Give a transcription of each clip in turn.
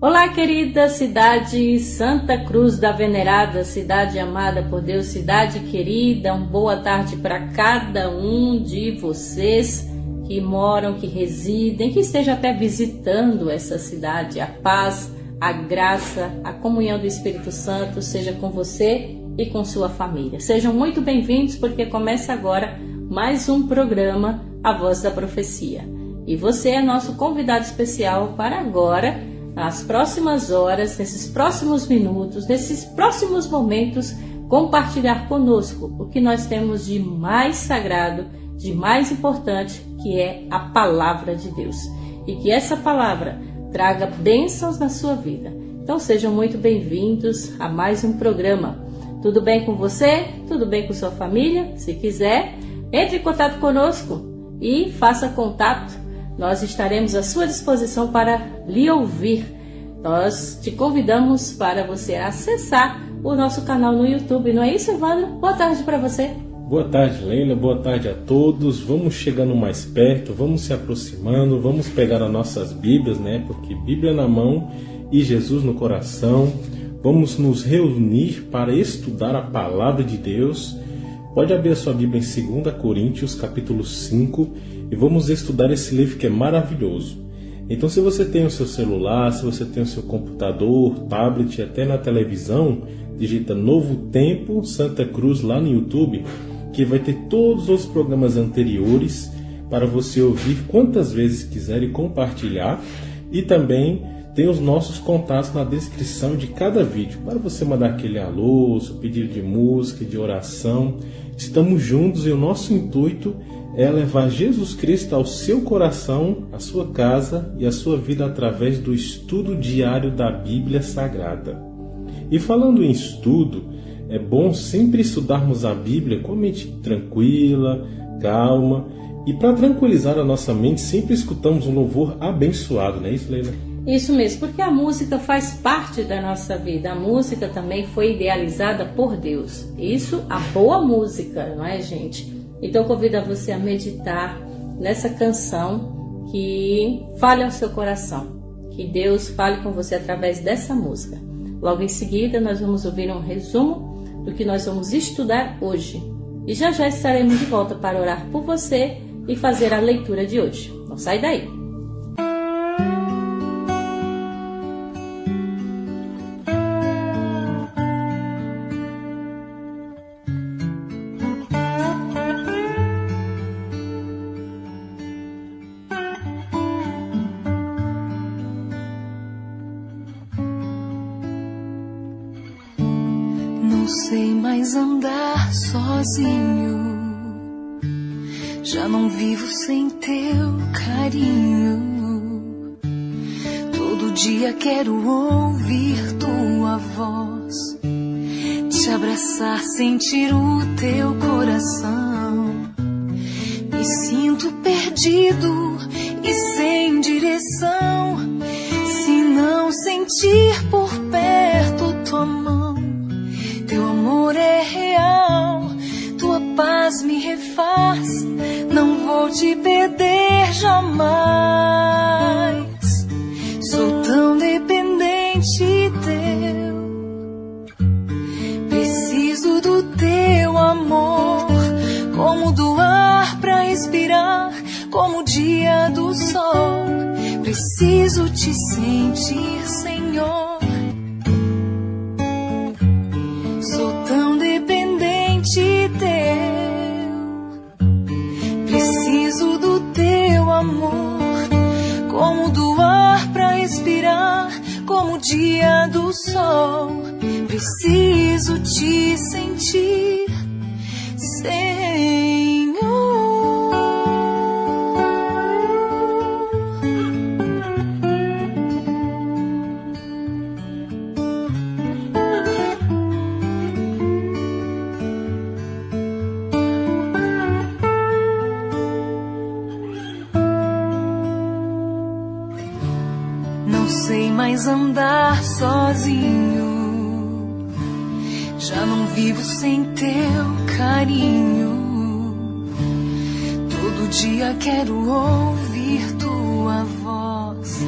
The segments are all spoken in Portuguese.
Olá, querida cidade Santa Cruz da Venerada, cidade amada por Deus, cidade querida, uma boa tarde para cada um de vocês que moram, que residem, que esteja até visitando essa cidade. A paz, a graça, a comunhão do Espírito Santo seja com você e com sua família. Sejam muito bem-vindos, porque começa agora mais um programa, A Voz da Profecia. E você é nosso convidado especial para agora, nas próximas horas, nesses próximos minutos, nesses próximos momentos, compartilhar conosco o que nós temos de mais sagrado, de mais importante, que é a Palavra de Deus. E que essa palavra traga bênçãos na sua vida. Então sejam muito bem-vindos a mais um programa. Tudo bem com você? Tudo bem com sua família? Se quiser, entre em contato conosco e faça contato. Nós estaremos à sua disposição para lhe ouvir. Nós te convidamos para você acessar o nosso canal no YouTube. Não é isso, Evandro? Boa tarde para você. Boa tarde, Leila. Boa tarde a todos. Vamos chegando mais perto, vamos se aproximando, vamos pegar as nossas Bíblias, né? Porque Bíblia na mão e Jesus no coração. Vamos nos reunir para estudar a Palavra de Deus. Pode abrir a sua Bíblia em 2 Coríntios, capítulo 5, e vamos estudar esse livro que é maravilhoso. Então, se você tem o seu celular, se você tem o seu computador, tablet, até na televisão, digita Novo Tempo Santa Cruz lá no YouTube, que vai ter todos os programas anteriores para você ouvir quantas vezes quiser e compartilhar. E também tem os nossos contatos na descrição de cada vídeo, para você mandar aquele alô, seu pedido de música, de oração. Estamos juntos e o nosso intuito é levar Jesus Cristo ao seu coração, à sua casa e à sua vida através do estudo diário da Bíblia Sagrada. E falando em estudo, é bom sempre estudarmos a Bíblia com a mente tranquila, calma. E para tranquilizar a nossa mente, sempre escutamos um louvor abençoado, não é isso, Leila? Isso mesmo, porque a música faz parte da nossa vida. A música também foi idealizada por Deus. Isso, a boa música, não é, gente? Então, convido a você a meditar nessa canção que fale ao seu coração. Que Deus fale com você através dessa música. Logo em seguida, nós vamos ouvir um resumo do que nós vamos estudar hoje. E já já estaremos de volta para orar por você e fazer a leitura de hoje. Não sai daí! Andar sozinho, já não vivo sem teu carinho. Todo dia quero ouvir tua voz, te abraçar, sentir o teu coração. Me sinto perdido e sem direção, se não sentir por perto tua mão. Teu amor é real, tua paz me refaz, não vou te perder jamais. Sou tão dependente teu, preciso do teu amor, como do ar pra respirar, como o dia do sol. Preciso te sentir, Senhor. Sou tão dependente teu, preciso do teu amor, como do ar pra respirar, como o dia do sol. Preciso te sentir, Senhor. Mais andar sozinho, já não vivo sem teu carinho. Todo dia quero ouvir tua voz,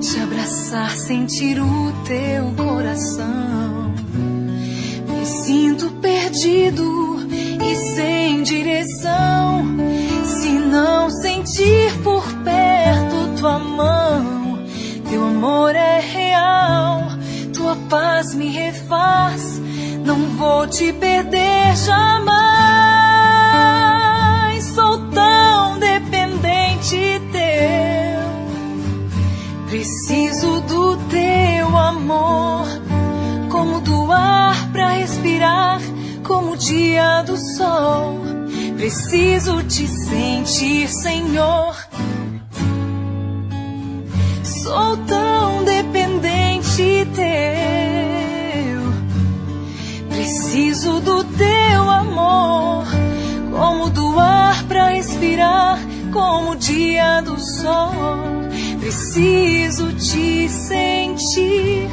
te abraçar, sentir o teu coração. Me sinto perdido e sem direção. Se não sentir por perto tua mão, teu amor é real, tua paz me refaz. Não vou te perder jamais. Sou tão dependente teu. Preciso do teu amor, como do ar pra respirar, como o dia do sol. Preciso te sentir, Senhor. Sou tão dependente teu. Preciso do teu amor, como do ar pra respirar, como o dia do sol. Preciso te sentir,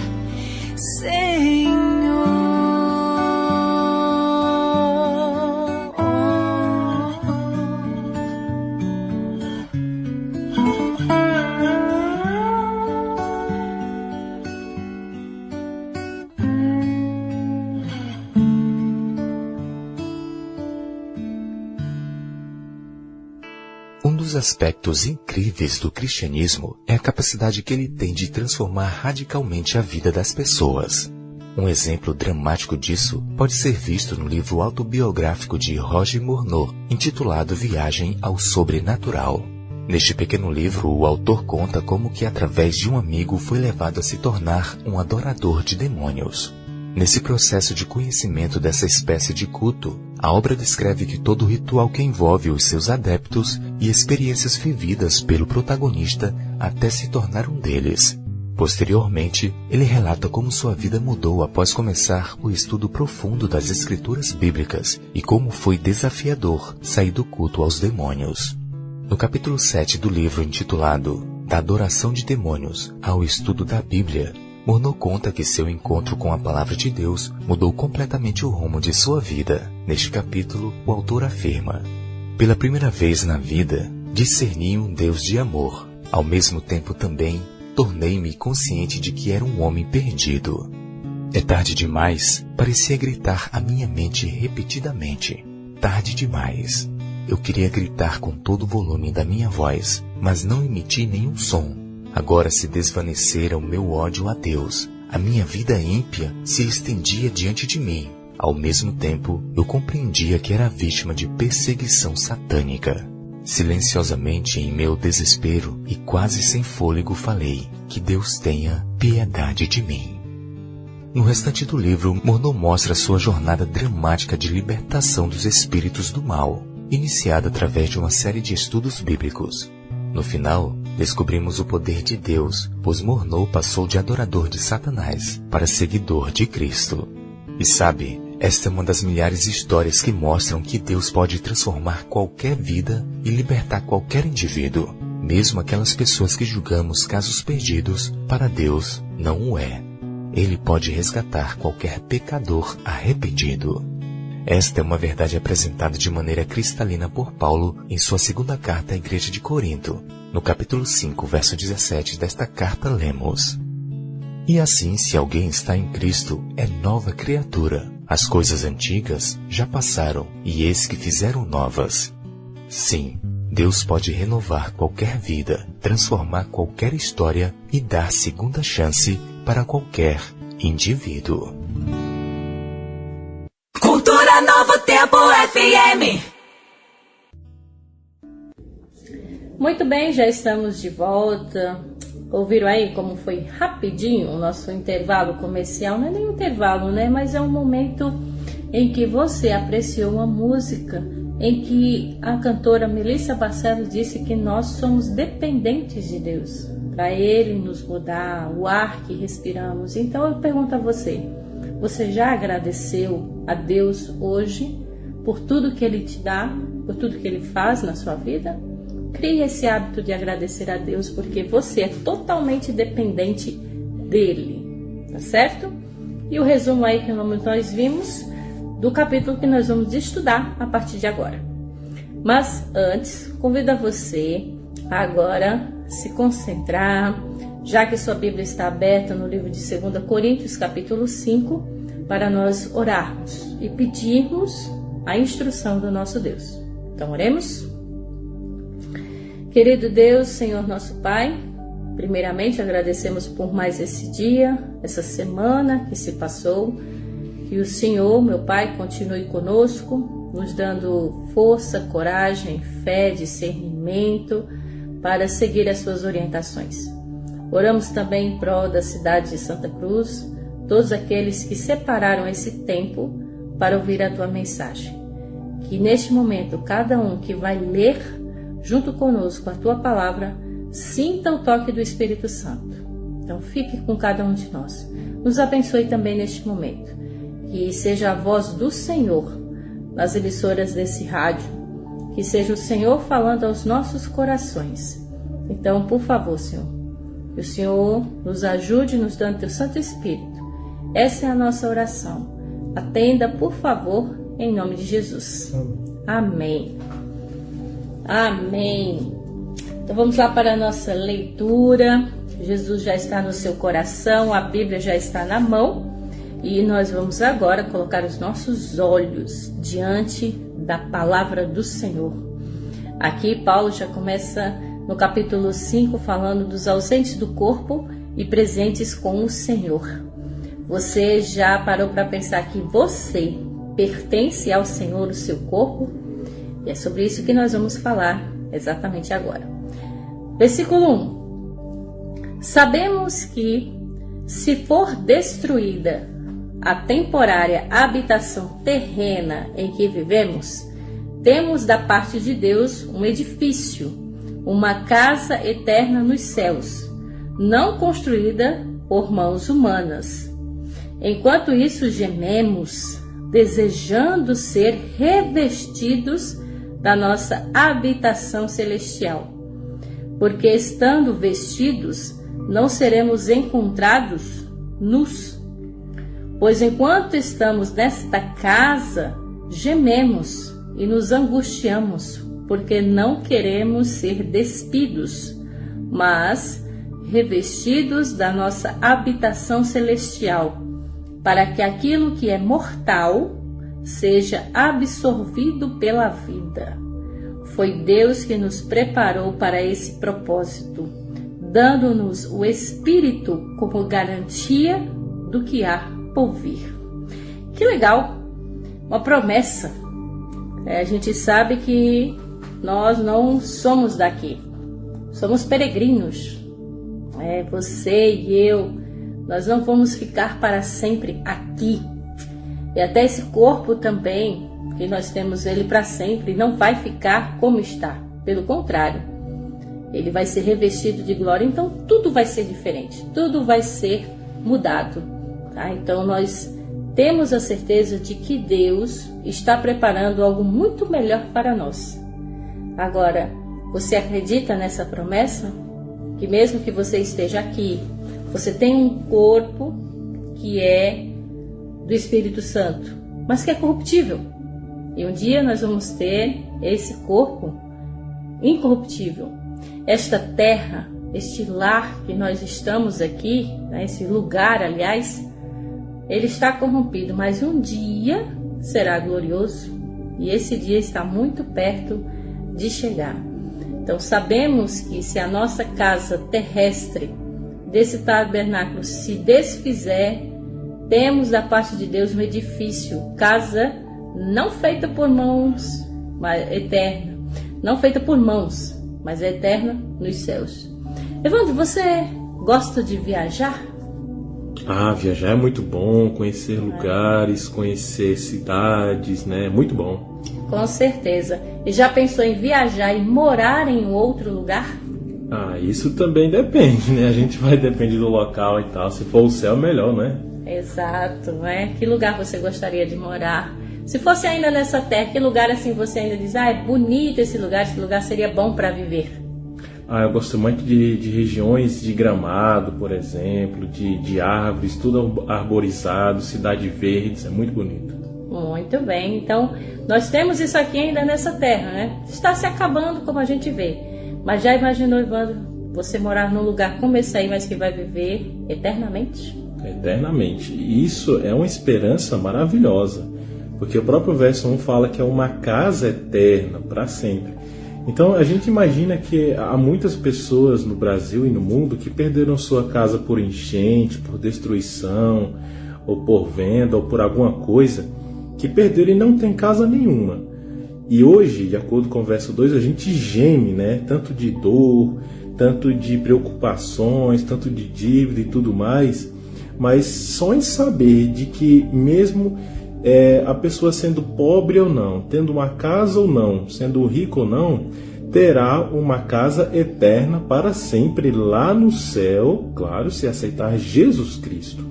Senhor. Um dos aspectos incríveis do cristianismo é a capacidade que ele tem de transformar radicalmente a vida das pessoas. Um exemplo dramático disso pode ser visto no livro autobiográfico de Roger Morneau, intitulado Viagem ao Sobrenatural. Neste pequeno livro, o autor conta como que através de um amigo foi levado a se tornar um adorador de demônios. Nesse processo de conhecimento dessa espécie de culto, a obra descreve que todo ritual que envolve os seus adeptos e experiências vividas pelo protagonista até se tornar um deles. Posteriormente, ele relata como sua vida mudou após começar o estudo profundo das escrituras bíblicas e como foi desafiador sair do culto aos demônios. No capítulo 7 do livro intitulado Da Adoração de Demônios ao Estudo da Bíblia, Morneau conta que seu encontro com a palavra de Deus mudou completamente o rumo de sua vida. Neste capítulo, o autor afirma: pela primeira vez na vida, discerni um Deus de amor. Ao mesmo tempo também, tornei-me consciente de que era um homem perdido. É tarde demais, parecia gritar à minha mente repetidamente. Tarde demais. Eu queria gritar com todo o volume da minha voz, mas não emiti nenhum som. Agora se desvanecera o meu ódio a Deus. A minha vida ímpia se estendia diante de mim. Ao mesmo tempo, eu compreendia que era vítima de perseguição satânica. Silenciosamente, em meu desespero e quase sem fôlego, falei: que Deus tenha piedade de mim. No restante do livro, Morneau mostra sua jornada dramática de libertação dos espíritos do mal, iniciada através de uma série de estudos bíblicos. No final, descobrimos o poder de Deus, pois Morneau passou de adorador de Satanás para seguidor de Cristo. E sabe, esta é uma das milhares de histórias que mostram que Deus pode transformar qualquer vida e libertar qualquer indivíduo. Mesmo aquelas pessoas que julgamos casos perdidos, para Deus não o é. Ele pode resgatar qualquer pecador arrependido. Esta é uma verdade apresentada de maneira cristalina por Paulo em sua segunda carta à igreja de Corinto. No capítulo 5, verso 17 desta carta lemos: e assim, se alguém está em Cristo, é nova criatura. As coisas antigas já passaram, e eis que fizeram novas. Sim, Deus pode renovar qualquer vida, transformar qualquer história e dar segunda chance para qualquer indivíduo. Cultura Novo Tempo FM. Muito bem, já estamos de volta. Ouviram aí como foi rapidinho o nosso intervalo comercial? Não é nem um intervalo, né? Mas é um momento em que você apreciou uma música em que a cantora Melissa Barcelos disse que nós somos dependentes de Deus, para Ele nos mudar o ar que respiramos. Então eu pergunto a você, você já agradeceu a Deus hoje por tudo que Ele te dá, por tudo que Ele faz na sua vida? Crie esse hábito de agradecer a Deus, porque você é totalmente dependente dEle, tá certo? E o resumo aí que nós vimos do capítulo que nós vamos estudar a partir de agora. Mas antes, convido a você a agora se concentrar, já que sua Bíblia está aberta no livro de 2 Coríntios, capítulo 5, para nós orarmos e pedirmos a instrução do nosso Deus. Então, oremos. Querido Deus, Senhor nosso Pai, primeiramente agradecemos por mais esse dia, essa semana que se passou. Que o Senhor, meu Pai, continue conosco, nos dando força, coragem, fé, discernimento para seguir as suas orientações. Oramos também em prol da cidade de Santa Cruz, todos aqueles que separaram esse tempo para ouvir a Tua mensagem. Que neste momento, cada um que vai ler junto conosco a Tua palavra, sinta o toque do Espírito Santo. Então fique com cada um de nós. Nos abençoe também neste momento. Que seja a voz do Senhor nas emissoras desse rádio. Que seja o Senhor falando aos nossos corações. Então, por favor, Senhor, que o Senhor nos ajude nos dando Teu Santo Espírito. Essa é a nossa oração. Atenda, por favor, em nome de Jesus. Amém. Amém. Então vamos lá para a nossa leitura. Jesus já está no seu coração, a Bíblia já está na mão e nós vamos agora colocar os nossos olhos diante da palavra do Senhor. Aqui Paulo já começa no capítulo 5 falando dos ausentes do corpo e presentes com o Senhor. Você já parou para pensar que você pertence ao Senhor, o seu corpo? E é sobre isso que nós vamos falar exatamente agora. Versículo 1. Sabemos que, se for destruída a temporária habitação terrena em que vivemos, temos da parte de Deus um edifício, uma casa eterna nos céus, não construída por mãos humanas. Enquanto isso, gememos, desejando ser revestidos da nossa habitação celestial. Porque estando vestidos, não seremos encontrados nus. Pois enquanto estamos nesta casa, gememos e nos angustiamos, porque não queremos ser despidos, mas revestidos da nossa habitação celestial, para que aquilo que é mortal seja absorvido pela vida. Foi Deus que nos preparou para esse propósito, dando-nos o Espírito como garantia do que há por vir. Que legal! Uma promessa. A gente sabe que nós não somos daqui. Somos peregrinos. Você e eu, nós não vamos ficar para sempre aqui. E até esse corpo também, que nós temos ele para sempre, não vai ficar como está. Pelo contrário, ele vai ser revestido de glória, então tudo vai ser diferente, tudo vai ser mudado. Tá? Então nós temos a certeza de que Deus está preparando algo muito melhor para nós. Agora, você acredita nessa promessa? Que mesmo que você esteja aqui, você tem um corpo que é do Espírito Santo, mas que é corruptível. E um dia nós vamos ter esse corpo incorruptível. Esta terra, este lar que nós estamos aqui, esse lugar, aliás, ele está corrompido, mas um dia será glorioso. E esse dia está muito perto de chegar. Então sabemos que se a nossa casa terrestre desse tabernáculo se desfizer, temos da parte de Deus um edifício, casa não feita por mãos, mas eterna. Não feita por mãos, mas eterna nos céus. Evandro, você gosta de viajar? Viajar é muito bom, conhecer lugares, conhecer cidades, né? Muito bom. Com certeza. E já pensou em viajar e morar em outro lugar? Isso também depende, né? A gente vai depender do local e tal. Se for o céu, melhor, né? Exato, né? Que lugar você gostaria de morar? Se fosse ainda nessa terra, que lugar assim você ainda diz, é bonito esse lugar seria bom para viver? Eu gosto muito de regiões de Gramado, por exemplo, de árvores, tudo arborizado, cidade verde, é muito bonito. Muito bem, então nós temos isso aqui ainda nessa terra, né? Está se acabando como a gente vê. Mas já imaginou, Evandro, você morar num lugar como esse aí, mas que vai viver eternamente? Eternamente. E isso é uma esperança maravilhosa, porque o próprio verso 1 fala que é uma casa eterna para sempre. Então a gente imagina que há muitas pessoas no Brasil e no mundo que perderam sua casa por enchente, por destruição, ou por venda, ou por alguma coisa, que perderam e não tem casa nenhuma. E hoje, de acordo com o verso 2, a gente geme, né? Tanto de dor, tanto de preocupações, tanto de dívida e tudo mais, mas só em saber de que mesmo a pessoa sendo pobre ou não, tendo uma casa ou não, sendo rico ou não, terá uma casa eterna para sempre lá no céu, claro, se aceitar Jesus Cristo.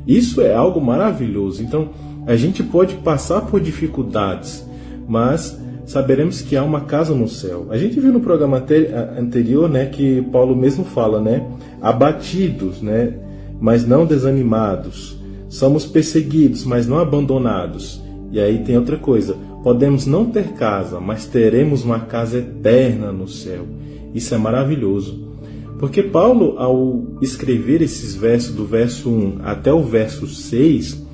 Isso é algo maravilhoso. Então, a gente pode passar por dificuldades, mas saberemos que há uma casa no céu. A gente viu no programa anterior, né, que Paulo mesmo fala, né, abatidos, né, mas não desanimados. Somos perseguidos, mas não abandonados. E aí tem outra coisa. Podemos não ter casa, mas teremos uma casa eterna no céu. Isso é maravilhoso. Porque Paulo, ao escrever esses versos do verso 1 até o verso 6,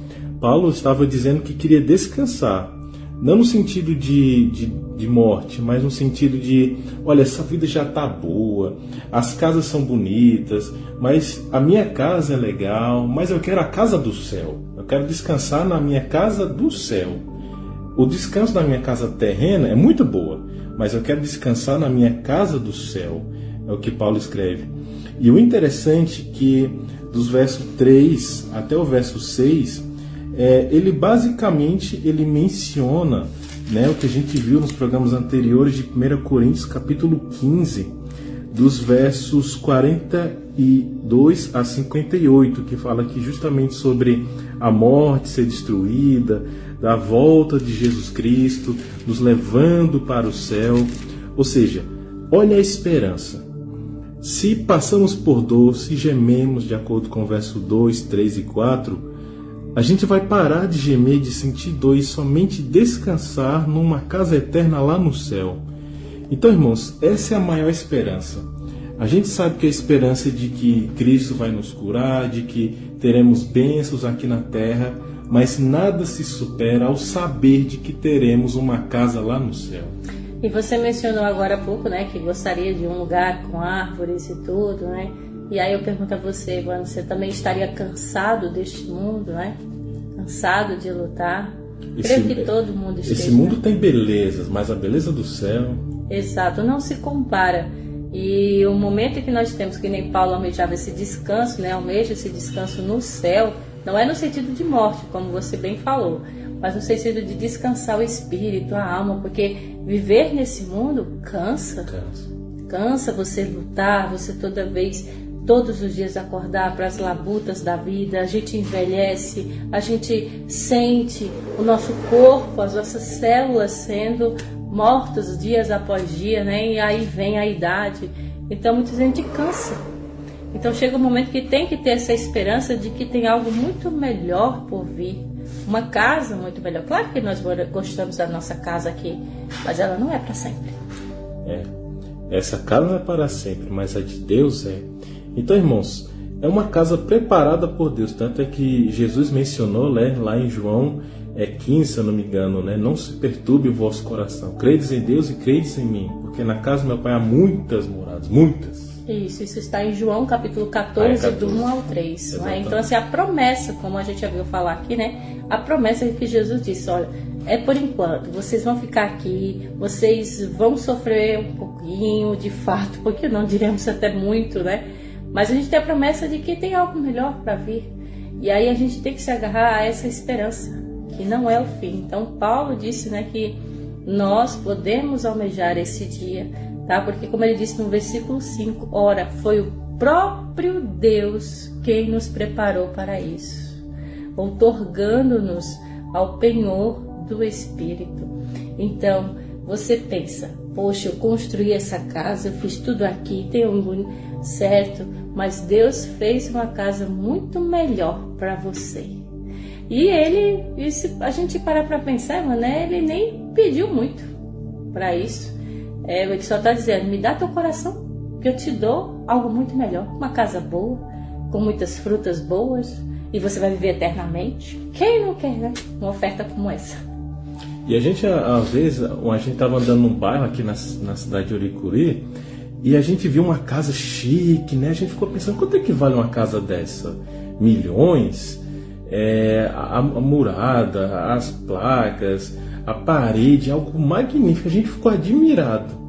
Paulo estava dizendo que queria descansar. Não no sentido de morte, mas no sentido de, olha, essa vida já está boa, as casas são bonitas, mas a minha casa é legal, mas eu quero a casa do céu. Eu quero descansar na minha casa do céu. O descanso na minha casa terrena é muito boa, mas eu quero descansar na minha casa do céu. É o que Paulo escreve. E o interessante é que dos versos 3 até o verso 6, ele basicamente menciona, né, o que a gente viu nos programas anteriores de 1 Coríntios capítulo 15, dos versos 42 a 58, que fala aqui justamente sobre a morte ser destruída, da volta de Jesus Cristo, nos levando para o céu. Ou seja, olha a esperança. Se passamos por dor, se gememos, de acordo com o verso 2, 3 e 4, a gente vai parar de gemer, de sentir dor e somente descansar numa casa eterna lá no céu. Então, irmãos, essa é a maior esperança. A gente sabe que a esperança é de que Cristo vai nos curar, de que teremos bênçãos aqui na terra, mas nada se supera ao saber de que teremos uma casa lá no céu. E você mencionou agora há pouco, né, que gostaria de um lugar com árvores e tudo, né? E aí eu pergunto a você, Ivana, você também estaria cansado deste mundo, né? Cansado de lutar? Creio que todo mundo esteja. Esse mundo tem belezas, mas a beleza do céu... Exato, não se compara. E o momento em que nós temos, que nem Paulo almejava esse descanso, né? Almeja esse descanso no céu, não é no sentido de morte, como você bem falou, mas no sentido de descansar o espírito, a alma, porque viver nesse mundo cansa. Cansa você lutar, você todos os dias acordar para as labutas da vida. A gente envelhece, a gente sente o nosso corpo, as nossas células sendo mortas dias após dia, né? E aí vem a idade. Então muita gente cansa. Então chega um momento que tem que ter essa esperança de que tem algo muito melhor por vir. Uma casa muito melhor. Claro que nós gostamos da nossa casa aqui, mas ela não é para sempre. Essa casa não é para sempre, mas a de Deus é. Então, irmãos, é uma casa preparada por Deus. Tanto é que Jesus mencionou, né, lá em João 15, se eu não me engano, né, não se perturbe o vosso coração. Credes em Deus e credes em mim, porque na casa do meu Pai há muitas moradas, muitas. Isso está em João capítulo 14, do 1 ao 3. Né? Então, assim, a promessa, como a gente já viu falar aqui, né? A promessa é que Jesus disse, olha, é por enquanto, vocês vão ficar aqui, vocês vão sofrer um pouquinho, de fato, porque não diremos até muito, né? Mas a gente tem a promessa de que tem algo melhor para vir. E aí a gente tem que se agarrar a essa esperança, que não é o fim. Então, Paulo disse, né, que nós podemos almejar esse dia, tá? Porque como ele disse no versículo 5, ora, foi o próprio Deus quem nos preparou para isso, outorgando-nos ao penhor do Espírito. Então, você pensa, poxa, eu construí essa casa, eu fiz tudo aqui, tem um certo, mas Deus fez uma casa muito melhor para você. E ele, e se a gente parar para pensar, né, ele nem pediu muito para isso. Ele só está dizendo, me dá teu coração, porque eu te dou algo muito melhor, uma casa boa, com muitas frutas boas, e você vai viver eternamente. Quem não quer, né? Uma oferta como essa? E a gente, às vezes, a gente estava andando num bairro aqui na cidade de Uricuri, e a gente viu uma casa chique, né? A gente ficou pensando, quanto é que vale uma casa dessa? Milhões? A murada, as placas, a parede, algo magnífico. A gente ficou admirado.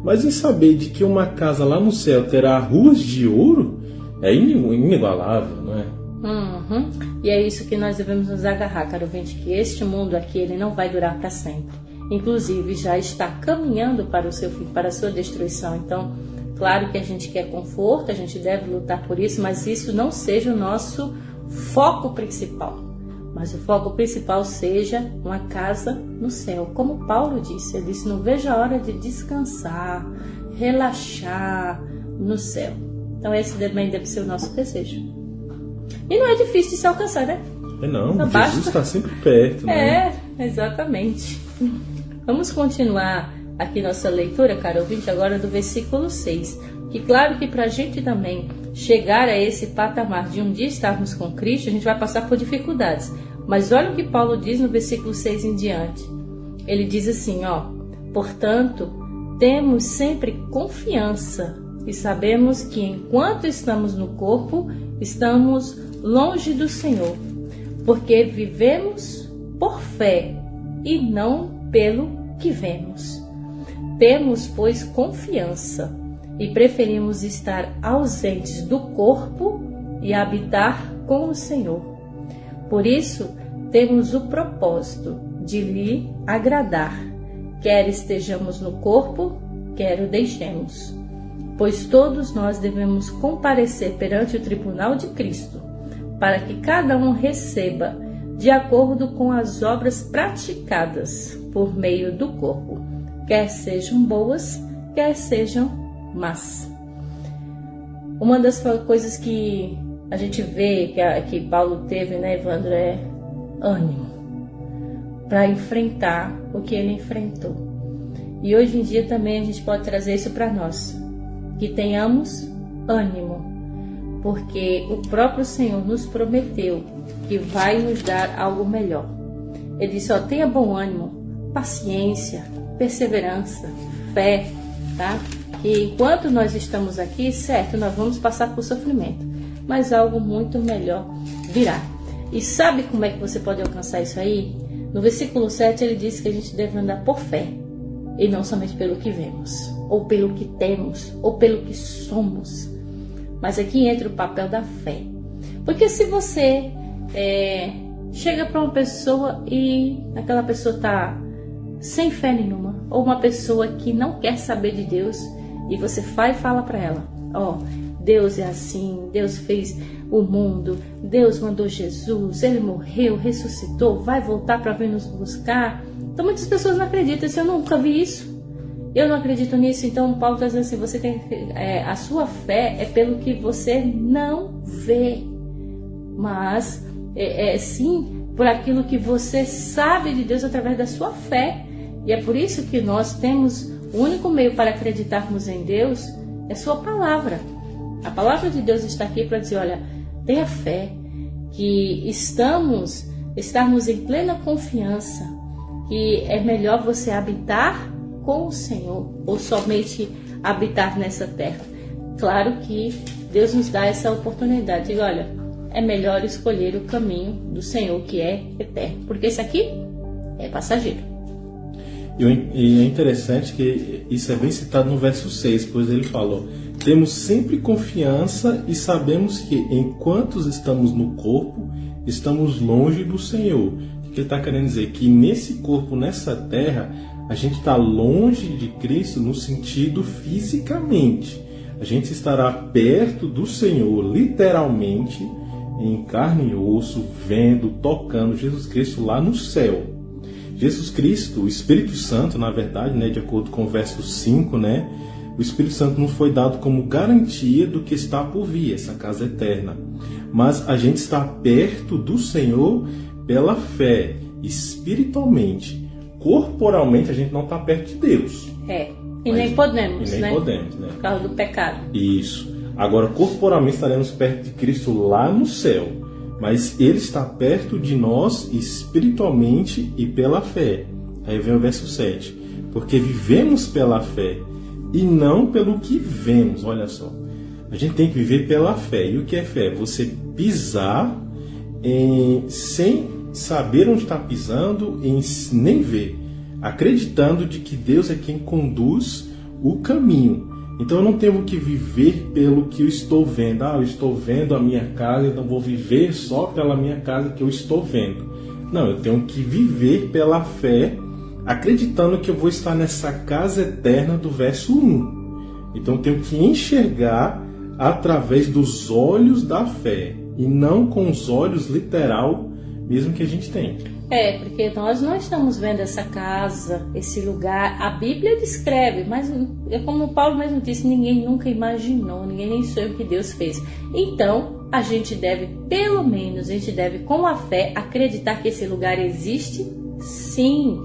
Mas em saber de que uma casa lá no céu terá ruas de ouro, é inigualável, não é? Uhum. E é isso que nós devemos nos agarrar, caro ouvinte, que este mundo aqui ele não vai durar para sempre. Inclusive já está caminhando para o seu fim, para a sua destruição. Então, claro que a gente quer conforto, a gente deve lutar por isso, mas isso não seja o nosso foco principal. Mas o foco principal seja uma casa no céu. Como Paulo disse, ele disse, não vejo a hora de descansar, relaxar no céu. Então esse também deve ser o nosso desejo. E não é difícil de se alcançar, né? Não, Jesus está sempre perto, né? Exatamente. Vamos continuar aqui nossa leitura, caro ouvinte, agora do versículo 6. Que claro que para a gente também chegar a esse patamar de um dia estarmos com Cristo, a gente vai passar por dificuldades. Mas olha o que Paulo diz no versículo 6 em diante. Ele diz assim, portanto, temos sempre confiança e sabemos que enquanto estamos no corpo, estamos longe do Senhor, porque vivemos por fé e não pelo que vemos. Temos, pois, confiança e preferimos estar ausentes do corpo e habitar com o Senhor. Por isso, temos o propósito de lhe agradar, quer estejamos no corpo, quer o deixemos. Pois todos nós devemos comparecer perante o tribunal de Cristo, para que cada um receba de acordo com as obras praticadas por meio do corpo, quer sejam boas, quer sejam más. Uma das coisas que a gente vê que Paulo teve, né, Evandro, é ânimo para enfrentar o que ele enfrentou. E hoje em dia também a gente pode trazer isso para nós, que tenhamos ânimo, porque o próprio Senhor nos prometeu que vai nos dar algo melhor. Ele disse, tenha bom ânimo, paciência, perseverança, fé, tá? Que enquanto nós estamos aqui, certo, nós vamos passar por sofrimento, mas algo muito melhor virá. E sabe como é que você pode alcançar isso aí? No versículo 7 ele diz que a gente deve andar por fé, e não somente pelo que vemos, ou pelo que temos, ou pelo que somos. Mas aqui entra o papel da fé. Porque se você chega para uma pessoa e aquela pessoa está sem fé nenhuma, ou uma pessoa que não quer saber de Deus, e você vai e fala para ela, Deus é assim, Deus fez o mundo, Deus mandou Jesus, Ele morreu, ressuscitou, vai voltar para vir nos buscar. Então muitas pessoas não acreditam, eu nunca vi isso, eu não acredito nisso. Então Paulo está dizendo assim, você tem a sua fé é pelo que você não vê, mas sim por aquilo que você sabe de Deus através da sua fé. E é por isso que nós temos o único meio para acreditarmos em Deus é sua palavra. A palavra de Deus está aqui para dizer, olha, tenha fé, que estarmos em plena confiança, que é melhor você habitar com o Senhor ou somente habitar nessa terra. Claro que Deus nos dá essa oportunidade. E olha, é melhor escolher o caminho do Senhor, que é eterno, porque esse aqui é passageiro. E é interessante que isso é bem citado no verso 6, pois ele falou, temos sempre confiança e sabemos que enquanto estamos no corpo, estamos longe do Senhor. O que ele está querendo dizer? Que nesse corpo, nessa terra, a gente está longe de Cristo no sentido fisicamente. A gente estará perto do Senhor, literalmente, em carne e osso, vendo, tocando Jesus Cristo lá no céu. Jesus Cristo, o Espírito Santo, na verdade, né, de acordo com o verso 5, né, o Espírito Santo não foi dado como garantia do que está por vir, essa casa eterna. Mas a gente está perto do Senhor pela fé, espiritualmente. Corporalmente a gente não está perto de Deus. E nem podemos, e nem né? podemos, né? Por causa do pecado. Isso. Agora, corporalmente estaremos perto de Cristo lá no céu, mas Ele está perto de nós espiritualmente e pela fé. Aí vem o verso 7. Porque vivemos pela fé e não pelo que vemos. Olha só. A gente tem que viver pela fé. E o que é fé? Você pisar sem saber onde está pisando, nem ver. Acreditando de que Deus é quem conduz o caminho. Então eu não tenho que viver pelo que eu estou vendo. Eu estou vendo a minha casa, então vou viver só pela minha casa que eu estou vendo. Não, eu tenho que viver pela fé, acreditando que eu vou estar nessa casa eterna do verso 1. Então eu tenho que enxergar através dos olhos da fé e não com os olhos literal mesmo que a gente tem. Porque nós não estamos vendo essa casa, esse lugar. A Bíblia descreve, mas como o Paulo mesmo disse, ninguém nunca imaginou, ninguém nem soube o que Deus fez. Então, a gente deve, pelo menos, com a fé, acreditar que esse lugar existe, sim,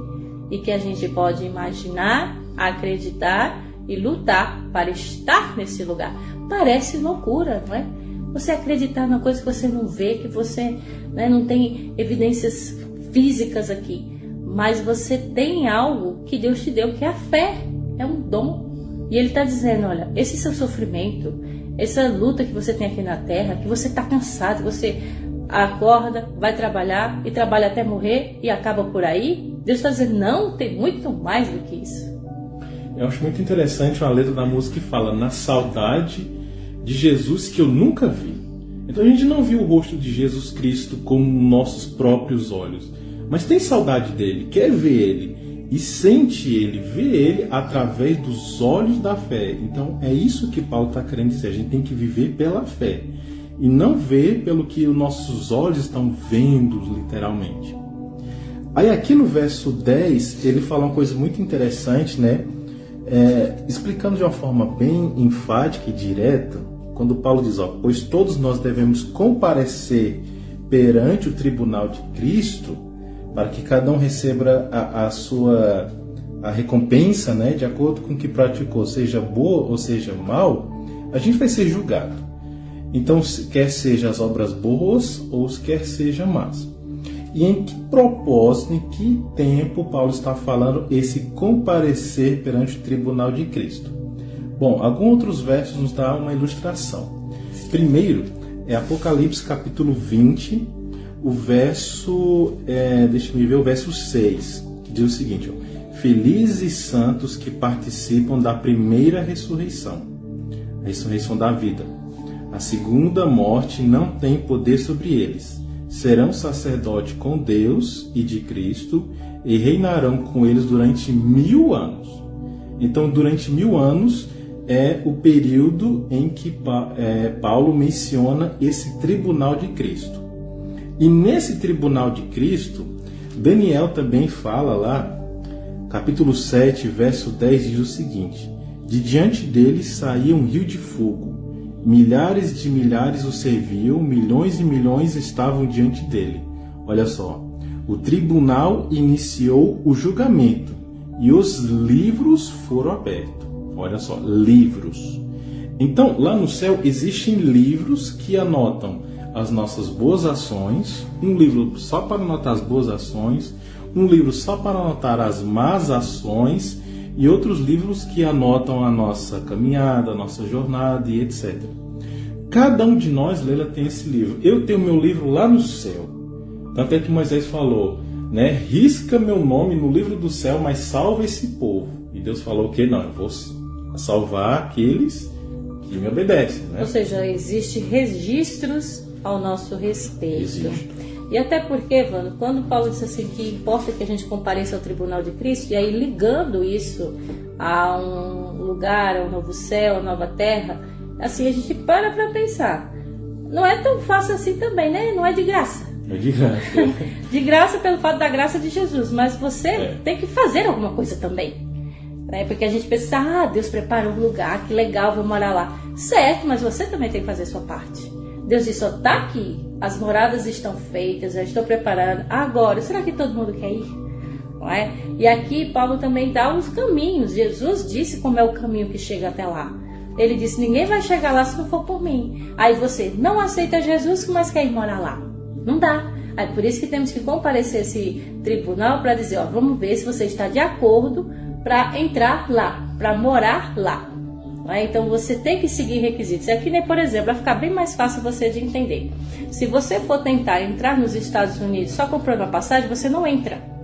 e que a gente pode imaginar, acreditar e lutar para estar nesse lugar. Parece loucura, não é? Você acreditar numa coisa que você não vê, que você, né, não tem evidências físicas aqui, mas você tem algo que Deus te deu, que é a fé, é um dom. E Ele está dizendo, olha, esse seu sofrimento, essa luta que você tem aqui na terra, que você está cansado, você acorda, vai trabalhar e trabalha até morrer e acaba por aí, Deus está dizendo, não, tem muito mais do que isso. Eu acho muito interessante uma letra da música que fala na saudade de Jesus que eu nunca vi. Então a gente não viu o rosto de Jesus Cristo com nossos próprios olhos, mas tem saudade dele, quer ver ele e sente ele, vê ele através dos olhos da fé. Então é isso que Paulo está querendo dizer, a gente tem que viver pela fé e não ver pelo que os nossos olhos estão vendo literalmente. Aí aqui no verso 10 ele fala uma coisa muito interessante, né? Explicando de uma forma bem enfática e direta, quando Paulo diz, pois todos nós devemos comparecer perante o tribunal de Cristo, para que cada um receba a recompensa, né, de acordo com o que praticou, seja boa ou seja mal, a gente vai ser julgado. Então, quer seja as obras boas ou quer seja más. E em que propósito, em que tempo Paulo está falando esse comparecer perante o tribunal de Cristo? Bom, alguns outros versos nos dão uma ilustração. Primeiro, é Apocalipse capítulo 20, o verso, o verso 6, que diz o seguinte, felizes e santos que participam da primeira ressurreição, a ressurreição da vida. A segunda morte não tem poder sobre eles. Serão sacerdotes com Deus e de Cristo e reinarão com eles durante 1000 anos. Então, durante 1000 anos é o período em que Paulo menciona esse tribunal de Cristo. E nesse tribunal de Cristo, Daniel também fala lá, capítulo 7, verso 10, diz o seguinte, de diante dele saía um rio de fogo, milhares de milhares o serviam, milhões e milhões estavam diante dele. Olha só, o tribunal iniciou o julgamento e os livros foram abertos. Olha só, livros. Então, lá no céu existem livros que anotam as nossas boas ações, um livro só para anotar as boas ações, um livro só para anotar as más ações e outros livros que anotam a nossa caminhada, a nossa jornada e etc. Cada um de nós, Leila, tem esse livro. Eu tenho meu livro lá no céu. Tanto é que Moisés falou, né? Risca meu nome no livro do céu, mas salva esse povo. E Deus falou que não, eu vou salvar aqueles que me obedecem, né? Ou seja, existem registros ao nosso respeito. Existe. E até porque, Vando, quando Paulo disse assim que importa que a gente compareça ao tribunal de Cristo, e aí ligando isso a um lugar, a um novo céu, a nova terra, assim a gente para pensar. Não é tão fácil assim também, né? Não é de graça. É de graça. De graça pelo fato da graça de Jesus, mas você tem que fazer alguma coisa também. Porque a gente pensa, Deus preparou um lugar, que legal, vou morar lá. Certo, mas você também tem que fazer a sua parte. Deus disse, está aqui, as moradas estão feitas, já estou preparando. Agora, será que todo mundo quer ir? não é? E aqui Paulo também dá os caminhos. Jesus disse como é o caminho que chega até lá. Ele disse, ninguém vai chegar lá se não for por mim. Aí você não aceita Jesus, mas quer ir morar lá. Não dá. Aí por isso que temos que comparecer a esse tribunal para dizer, ó, vamos ver se você está de acordo para entrar lá, para morar lá. Então você tem que seguir requisitos. Aqui, né, por exemplo, vai ficar bem mais fácil você de entender. Se você for tentar entrar nos Estados Unidos só comprando a passagem, você não entra.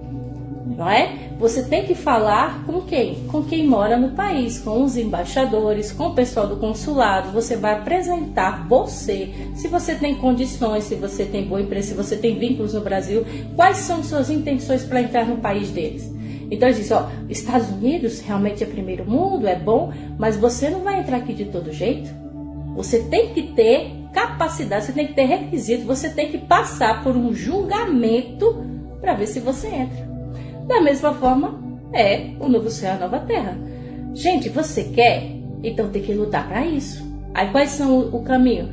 Não é? Você tem que falar com quem? Com quem mora no país, com os embaixadores, com o pessoal do consulado. Você vai apresentar você, se você tem condições, se você tem boa empresa, se você tem vínculos no Brasil, quais são suas intenções para entrar no país deles. Então ele diz, ó, Estados Unidos realmente é primeiro mundo, é bom, mas você não vai entrar aqui de todo jeito. Você tem que ter capacidade, você tem que ter requisito, você tem que passar por um julgamento para ver se você entra. Da mesma forma, é o novo céu e a nova terra. Gente, você quer? Então tem que lutar para isso. Aí quais são o caminho?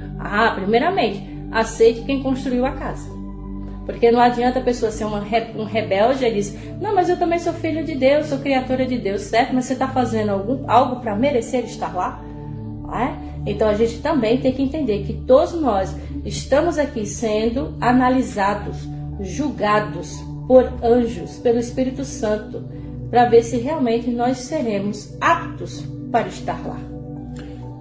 Primeiramente, aceite quem construiu a casa. Porque não adianta a pessoa ser um rebelde e diz, não, mas eu também sou filho de Deus, sou criatura de Deus, certo? Mas você está fazendo algo para merecer estar lá? Então a gente também tem que entender que todos nós estamos aqui sendo analisados, julgados por anjos, pelo Espírito Santo, para ver se realmente nós seremos aptos para estar lá.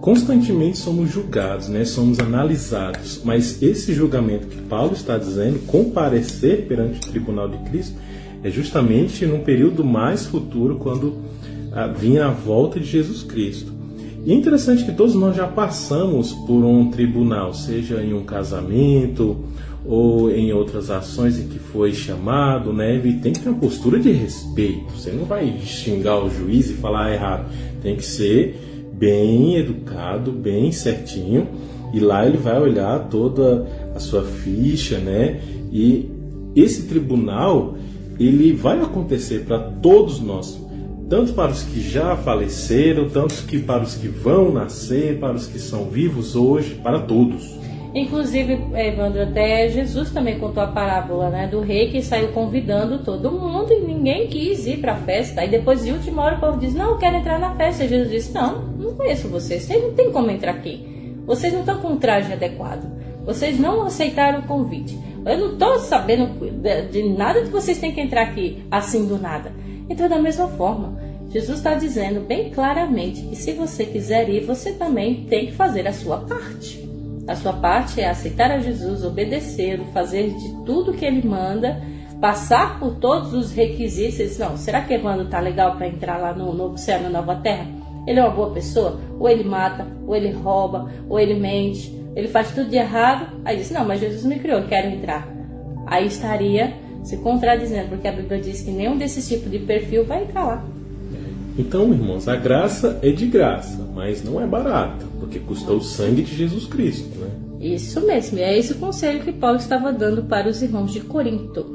Constantemente somos julgados, né? Somos analisados, mas esse julgamento que Paulo está dizendo, comparecer perante o tribunal de Cristo, é justamente num período mais futuro, quando vinha a volta de Jesus Cristo. E é interessante que todos nós já passamos por um tribunal, seja em um casamento ou em outras ações em que foi chamado, né? E tem que ter uma postura de respeito. Você não vai xingar o juiz e falar errado. Tem que ser bem educado, bem certinho. E lá ele vai olhar toda a sua ficha, né? E esse tribunal, ele vai acontecer para todos nós. Tanto para os que já faleceram, tanto para os que vão nascer, para os que são vivos hoje, para todos. Inclusive, Evandro, até Jesus também contou a parábola, né, do rei que saiu convidando todo mundo e ninguém quis ir para a festa. Aí depois, de última hora, o povo diz, não, eu quero entrar na festa. E Jesus disse, não conheço vocês não tem como entrar aqui. Vocês não estão com um traje adequado. Vocês não aceitaram o convite. Eu não estou sabendo de nada que vocês têm que entrar aqui assim do nada. Então, da mesma forma, Jesus está dizendo bem claramente que se você quiser ir, você também tem que fazer a sua parte. A sua parte é aceitar a Jesus, obedecê-lo, fazer de tudo que ele manda, passar por todos os requisitos. Ele diz, não, será que Evandro está legal para entrar lá no novo céu e na nova terra? Ele é uma boa pessoa? Ou ele mata, ou ele rouba, ou ele mente, ele faz tudo de errado? Aí diz, não, mas Jesus me criou, eu quero entrar. Aí estaria se contradizendo, porque a Bíblia diz que nenhum desses tipos de perfil vai entrar lá. Então, irmãos, a graça é de graça, mas não é barata, porque custou o sangue de Jesus Cristo, né? Isso mesmo, e é esse o conselho que Paulo estava dando para os irmãos de Corinto.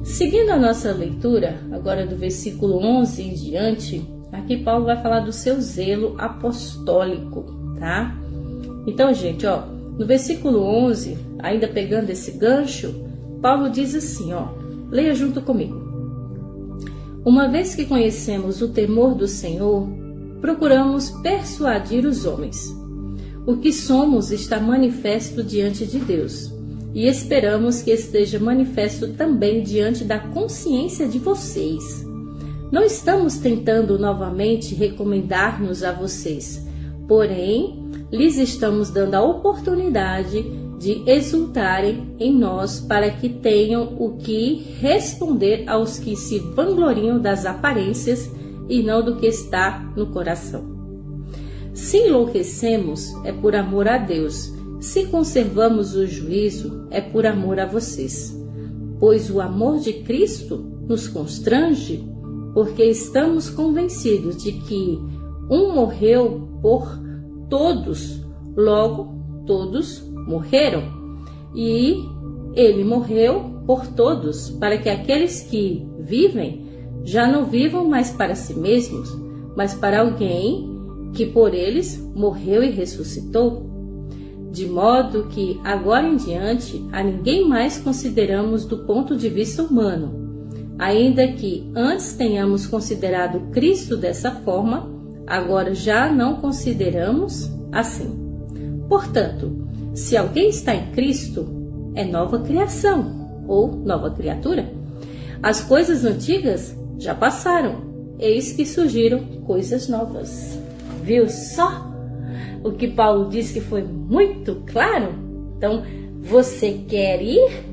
Seguindo a nossa leitura, agora do versículo 11 em diante, aqui Paulo vai falar do seu zelo apostólico, tá? Então, gente, no versículo 11, ainda pegando esse gancho, Paulo diz assim, leia junto comigo. Uma vez que conhecemos o temor do Senhor, procuramos persuadir os homens. O que somos está manifesto diante de Deus, e esperamos que esteja manifesto também diante da consciência de vocês. Não estamos tentando novamente recomendar-nos a vocês, porém, lhes estamos dando a oportunidade de exultarem em nós para que tenham o que responder aos que se vangloriam das aparências e não do que está no coração. Se enlouquecemos, é por amor a Deus. Se conservamos o juízo, é por amor a vocês. Pois o amor de Cristo nos constrange, porque estamos convencidos de que um morreu por todos, logo todos morreram, e ele morreu por todos, para que aqueles que vivem já não vivam mais para si mesmos, mas para alguém que por eles morreu e ressuscitou. De modo que, agora em diante, a ninguém mais consideramos do ponto de vista humano. ainda que antes tenhamos considerado Cristo dessa forma, agora já não consideramos assim. Portanto, se alguém está em Cristo, é nova criação ou nova criatura. As coisas antigas já passaram, eis que surgiram coisas novas. Viu só o que Paulo disse que foi muito claro? Então, você quer ir?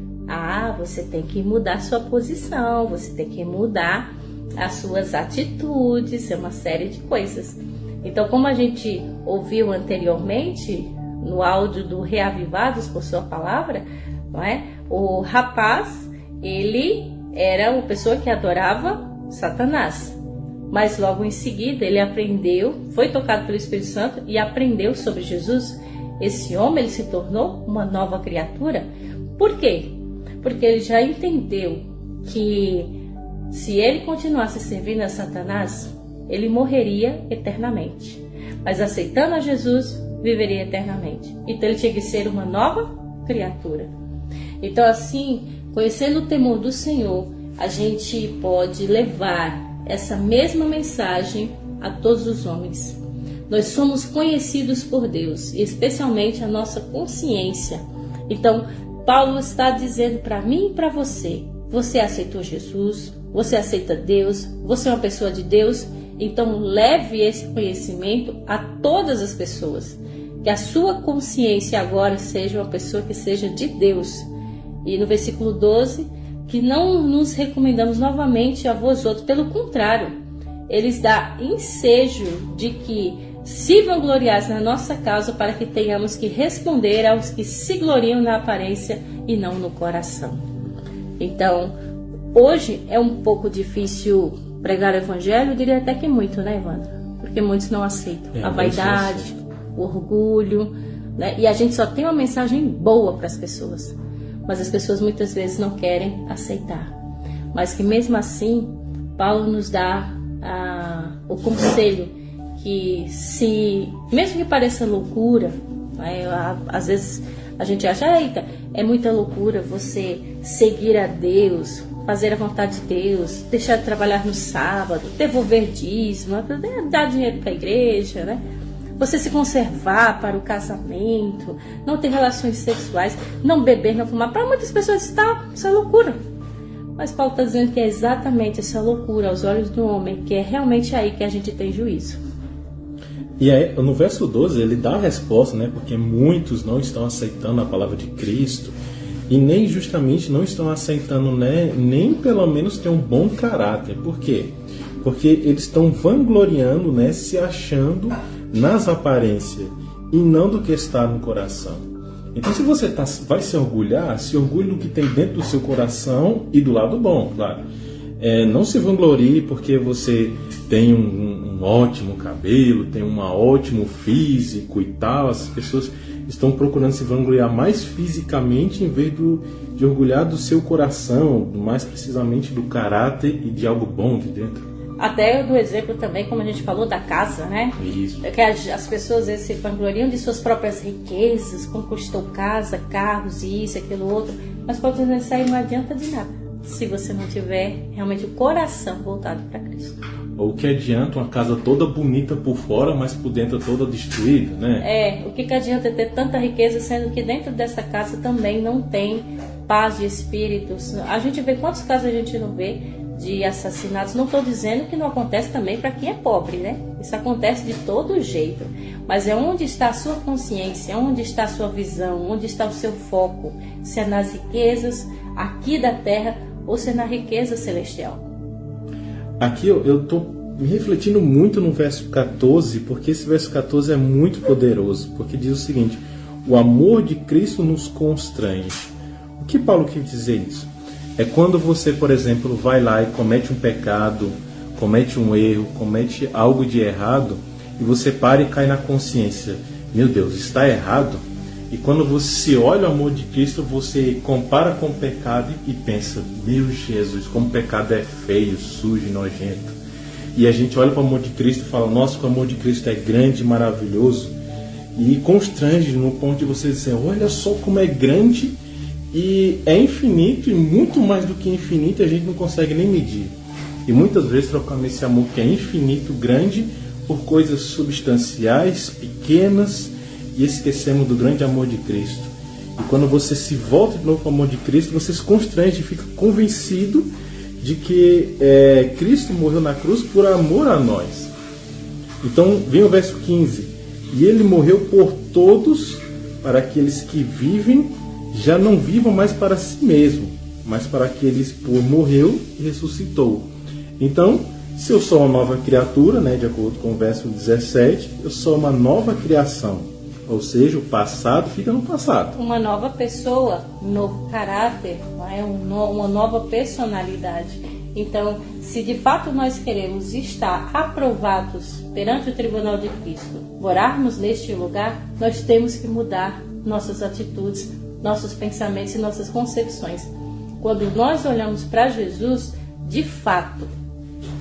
Você tem que mudar sua posição, você tem que mudar as suas atitudes, é uma série de coisas. Então, como a gente ouviu anteriormente, no áudio do Reavivados por Sua Palavra, não é? O rapaz, ele era uma pessoa que adorava Satanás. Mas logo em seguida ele aprendeu, foi tocado pelo Espírito Santo e aprendeu sobre Jesus. Esse homem, ele se tornou uma nova criatura. Por quê? Porque ele já entendeu que se ele continuasse servindo a Satanás, ele morreria eternamente. Mas aceitando a Jesus, viveria eternamente. Então ele tinha que ser uma nova criatura. Então assim, conhecendo o temor do Senhor, a gente pode levar essa mesma mensagem a todos os homens. Nós somos conhecidos por Deus, e especialmente a nossa consciência. Então, Paulo está dizendo para mim e para você: você aceitou Jesus, você aceita Deus, você é uma pessoa de Deus, então leve esse conhecimento a todas as pessoas. Que a sua consciência agora seja uma pessoa que seja de Deus. E no versículo 12, que não nos recomendamos novamente a vós outros, pelo contrário, eles dão ensejo de que se vangloriais na nossa causa, para que tenhamos que responder aos que se gloriam na aparência e não no coração. Então, hoje é um pouco difícil pregar o evangelho, eu diria até que muito, né, Evandro? Porque muitos não aceitam a vaidade, o orgulho, né? E a gente só tem uma mensagem boa para as pessoas, mas as pessoas muitas vezes não querem aceitar. Mas que mesmo assim, Paulo nos dá o conselho que, se mesmo que pareça loucura, né, às vezes a gente acha, eita, é muita loucura você seguir a Deus, fazer a vontade de Deus, deixar de trabalhar no sábado, devolver dízimo, dar dinheiro para a igreja, né? Você se conservar para o casamento, não ter relações sexuais, não beber, não fumar. Para muitas pessoas isso é loucura. Mas Paulo está dizendo que é exatamente essa loucura aos olhos do homem, que é realmente aí que a gente tem juízo. E aí, no verso 12 ele dá a resposta, né? Porque muitos não estão aceitando a palavra de Cristo e nem justamente não estão aceitando, né, nem pelo menos ter um bom caráter. Por quê? Porque eles estão vangloriando, né, se achando nas aparências e não do que está no coração. Então, se você vai se orgulhar, se orgulhe do que tem dentro do seu coração e do lado bom, claro. Não se vanglorie porque você tem um ótimo cabelo, tem um ótimo físico e tal. As pessoas estão procurando se vangloriar mais fisicamente em vez de orgulhar do seu coração, mais precisamente do caráter e de algo bom de dentro. Até do exemplo também, como a gente falou, da casa, né? Isso. Que as pessoas às vezes se vangloriam de suas próprias riquezas, conquistou casa, carros, isso, aquilo, outro. Mas pode dizer, isso aí não adianta de nada, se você não tiver realmente o coração voltado para Cristo. Ou que adianta uma casa toda bonita por fora, mas por dentro toda destruída, né? O que adianta ter tanta riqueza, sendo que dentro dessa casa também não tem paz de espíritos. A gente vê quantos casos a gente não vê de assassinatos. Não estou dizendo que não acontece também para quem é pobre, né? Isso acontece de todo jeito. Mas é onde está a sua consciência, onde está a sua visão, onde está o seu foco. Se é nas riquezas aqui da terra ou se é na riqueza celestial. Aqui eu estou me refletindo muito no verso 14, porque esse verso 14 é muito poderoso, porque diz o seguinte: o amor de Cristo nos constrange. O que Paulo quer dizer isso? É quando você, por exemplo, vai lá e comete um pecado, comete um erro, comete algo de errado, e você para e cai na consciência: meu Deus, está errado. E quando você olha o amor de Cristo, você compara com o pecado e pensa: meu Jesus, como o pecado é feio, sujo e nojento. E a gente olha para o amor de Cristo e fala: nossa, o amor de Cristo é grande, maravilhoso. E constrange no ponto de você dizer: olha só como é grande e é infinito, e muito mais do que infinito a gente não consegue nem medir. E muitas vezes trocamos esse amor que é infinito, grande, por coisas substanciais, pequenas, e esquecemos do grande amor de Cristo. E quando você se volta de novo para o amor de Cristo, você se constrange e fica convencido de que Cristo morreu na cruz por amor a nós. Então vem o verso 15: e ele morreu por todos, para aqueles que vivem já não vivam mais para si mesmo, mas para aqueles que morreu e ressuscitou. Então, se eu sou uma nova criatura, né, de acordo com o verso 17, eu sou uma nova criação. Ou seja, o passado fica no passado. Uma nova pessoa, um novo caráter, não é? Uma nova personalidade. Então, se de fato nós queremos estar aprovados perante o tribunal de Cristo, morarmos neste lugar, nós temos que mudar nossas atitudes, nossos pensamentos e nossas concepções. Quando nós olhamos para Jesus, de fato,